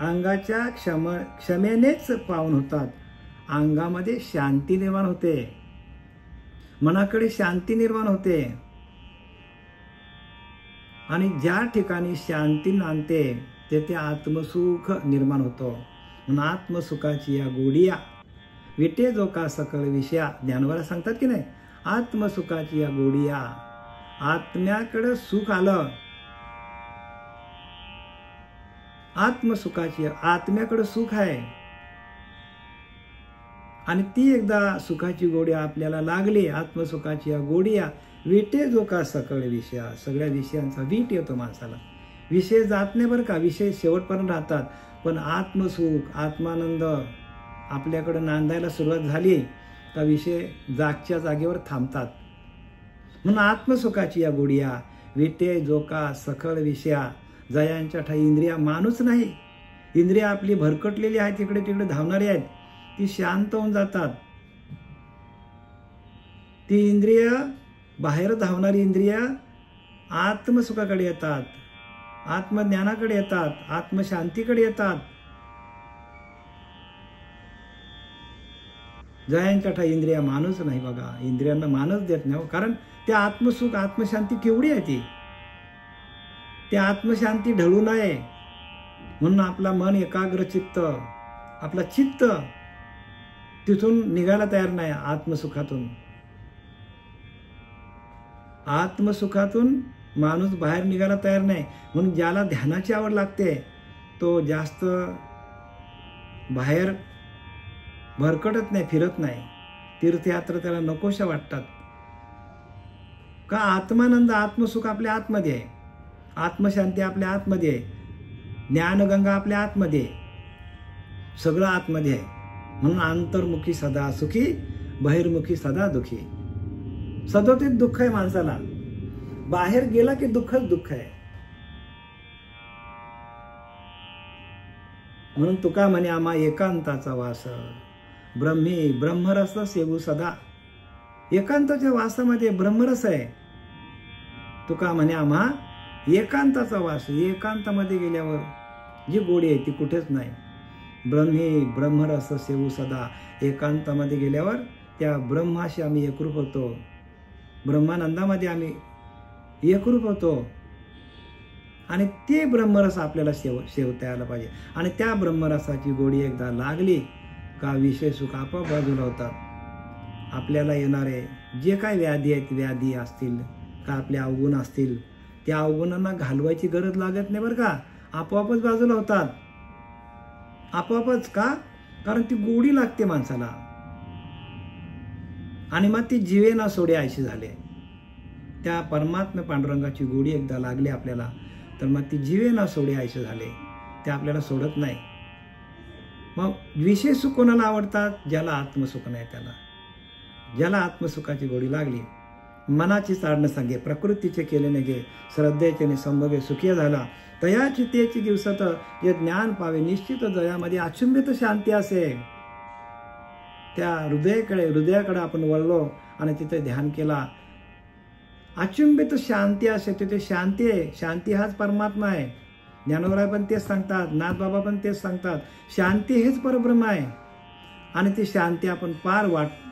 अंगाच्या क्षमेनेच पावन होतात. अंगामध्ये शांती निर्माण होते, मनाकडे शांती निर्माण होते. आणि ज्या ठिकाणी शांती नांदते तेथे आत्मसुख निर्माण होतो. म्हणून आत्मसुखाची या गोडिया विटे जो का सकळ विषया, ज्ञानवरा सांगतात की नाही, आत्मसुखाची या गोडिया. आत्म्याकडे सुख आलं, आत्मसुखाची, आत्म्याकडे सुख आहे. आणि ती एकदा सुखाची गोडी आपल्याला लागली, आत्मसुखाची या गोडिया विटे जो का सकळ विषया. सगळ्या विषयांचा वीट येतो माणसाला. विषय जात नाही बरं का, विषय शेवटपर्यंत राहतात. पण आत्मसुख, आत्मानंद आपल्याकडे नांदायला सुरुवात झाली का विषय जागच्या जागेवर थांबतात. म्हणून आत्मसुखाची या गोडिया विटे जो का सखळ विषया. जयांच्या ठाई इंद्रिया, माणूस नाही, इंद्रिया आपली भरकटलेली आहेत, तिकडे तिकडे धावणारी आहेत, ती शांत होऊन जातात. ती इंद्रिय, बाहेर धावणारी इंद्रिय आत्मसुखाकडे येतात, आत्मज्ञानाकडे येतात, आत्मशांतीकडे येतात. जयांच्या ठाई इंद्रिया, माणूस नाही. बघा, इंद्रियांना मानच देत नाही, कारण ते आत्मसुख, आत्मशांती केवढी आहे ती. ते आत्मशांती ढळू नये म्हणून आपला मन एकाग्र चित्त, आपला चित्त तिथून निघायला तयार नाही. आत्मसुखातून माणूस बाहेर निघायला तयार नाही. म्हणून ज्याला ध्यानाची आवड लागते तो जास्त बाहेर भरकटत नाही, फिरत नाही. तीर्थयात्रा त्याला नकोशा वाटतात. का? आत्मानंद, आत्मसुख आपल्या आतमध्ये आहे, आत्मशांती आपल्या आतमध्ये आहे, ज्ञानगंगा आपल्या आतमध्ये आहे, सगळं आतमध्ये आहे. म्हणून अंतर्मुखी सदा सुखी, बहिर्मुखी सदा दुखी. सदोतीत दुःख आहे माणसाला, बाहेर गेला की दुःखच दुःख आहे. म्हणून तुका म्हणे आम्हा एकांताचा वास, ब्रह्मी ब्रह्मरस सेवू सदा. एकांताच्या वासामध्ये ब्रह्मरस आहे. तुका म्हणे आम्हा एकांताचा वास, एकांतामध्ये गेल्यावर जी गोडी आहे ती कुठेच नाही. ब्रह्मी ब्रह्मरस सेवू सदा. एकांतामध्ये गेल्यावर त्या ब्रह्माशी आम्ही एकरूप होतो, ब्रह्मानंदामध्ये आम्ही एकरूप होतो. आणि ते ब्रह्मरस आपल्याला सेवता आला पाहिजे. आणि त्या ब्रह्मरसाची गोडी एकदा लागली का विषय सुख आपोआप बाजूला होतात. आपल्याला येणारे जे काय व्याधी आहेत, व्याधी असतील का आपले अवगुण असतील, त्या अवगुणांना घालवायची गरज लागत नाही बरं का, आपोआपच बाजूला होतात. आपोआपच. का? कारण ती गोडी लागते माणसाला. आणि मग ती जीवे ना सोडे आयशी झाले. त्या परमात्मा पांडुरंगाची गोडी एकदा लागली आपल्याला तर मग ती जीवे ना सोडे आयशी झाले, ते आपल्याला सोडत नाही. मग विशेष सुख कोणाला आवडतात? ज्याला आत्मसुख नाही त्याला. ज्याला आत्मसुखाची गोडी लागली, मनाची चाडणं सांगे, प्रकृतीचे केले नगे, श्रद्धेचे संभोगे सुखी झाला, तया चितेची दिवसात जे ज्ञान पावे, निश्चित जयामध्ये अचुंबित शांती असे. त्या हृदयाकडे आपण वळलो आणि तिथे ध्यान केला, अचुंबित शांती असे, तिथे शांती आहे. शांती हाच परमात्मा आहे. ज्ञानोबराय पण तेच सांगतात, नाथबाबा पण तेच सांगतात, शांती हेच परब्रह्म आहे. आणि ती शांती आपण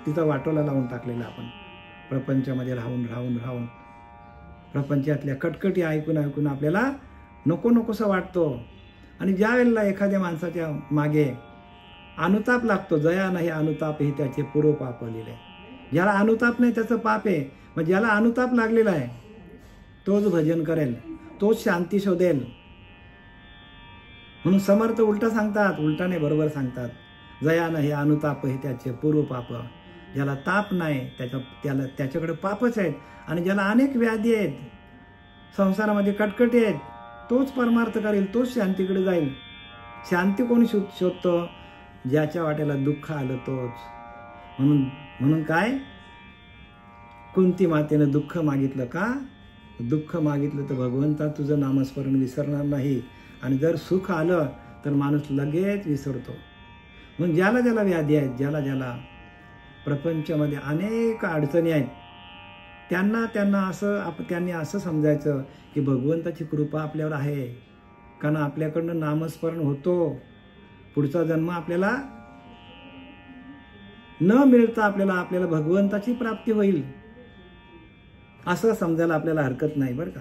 तिथं वाटोला लावून टाकलेलं. आपण प्रपंचामध्ये राहून प्रपंचातल्या कटकटी ऐकून आपल्याला नको नकोसं वाटतो. आणि ज्या वेळेला एखाद्या माणसाच्या मागे अनुताप लागतो, जया नाही अनुताप हे त्याचे पूर्व पाप लिहिले. ज्याला अनुताप नाही त्याचं पाप आहे. मग ज्याला अनुताप लागलेला आहे तोच भजन करेल, तोच शांती शोधेल. म्हणून समर्थ उलटा सांगतात, उलटा नाही बरोबर सांगतात, जया नाही अनुताप हे त्याचे पूर्व पाप. ज्याला ताप नाही त्याच्याकडे पापच आहेत. आणि ज्याला अनेक व्याधी आहेत, संसारामध्ये कटकटी आहेत, तोच परमार्थ करेल, तोच शांतीकडे जाईल. शांती कोणी शोधतो? ज्याच्या वाट्याला दुःख आलं तोच. म्हणून काय, कुंती मातेनं दुःख मागितलं का? दुःख मागितलं तर भगवंता तुझं नामस्मरण विसरणार नाही, आणि जर सुख आलं तर माणूस लगेच विसरतो. मग ज्याला ज्याला व्याधी आहेत, ज्याला ज्याला प्रपंचामध्ये अनेक अडचणी आहेत, त्यांनी असं समजायचं की भगवंताची कृपा आपल्यावर आहे, कारण आपल्याकडनं नामस्मरण होतो. पुढचा जन्म आपल्याला न मिळता आपल्याला भगवंताची प्राप्ती होईल, असं समजायला आपल्याला हरकत नाही बरं का.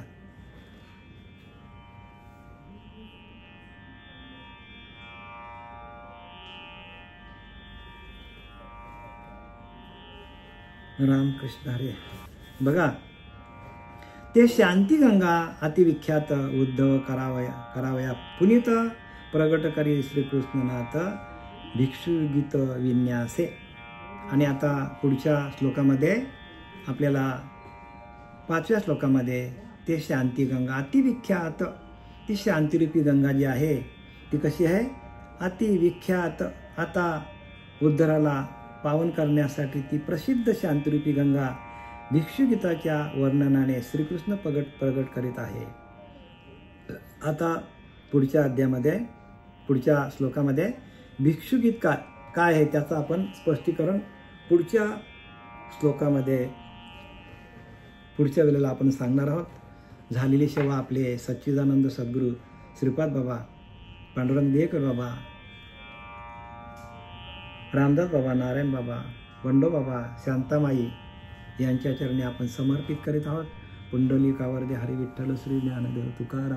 रामकृष्ण हरे. बघा, ते शांतिगंगा अतिविख्यात उद्धव करावया पुनीत प्रगट करी श्रीकृष्णनाथ भिक्षुगीत विन्यासे. आणि आता पुढच्या श्लोकामध्ये आपल्याला 5व्या श्लोकामध्ये ते शांतिगंगा अतिविख्यात, ती शांतिरूपी गंगा जी आहे ती कशी आहे, अतिविख्यात. आता उद्धराला पावन करण्यासाठी ती प्रसिद्ध शांतिरूपी गंगा भिक्षुगीताच्या वर्णनाने श्रीकृष्ण प्रगट करीत आहे. आता पुढच्या श्लोकामध्ये भिक्षुगीत काय आहे त्याचं आपण स्पष्टीकरण पुढच्या श्लोकामध्ये पुढच्या वेळेला आपण सांगणार आहोत. झालेली सेवा आपले सच्चिदानंद सद्गुरू श्रीपाद बाबा, पांडुरंग देकर बाबा, रामदास बाबा, नारायण बाबा, बंडो बाबा, शांतामाई यांच्या चरणी आपण समर्पित करीत आहोत. पुंडलिकावरदे हरी विठ्ठल श्री ज्ञानदेव तुकाराम.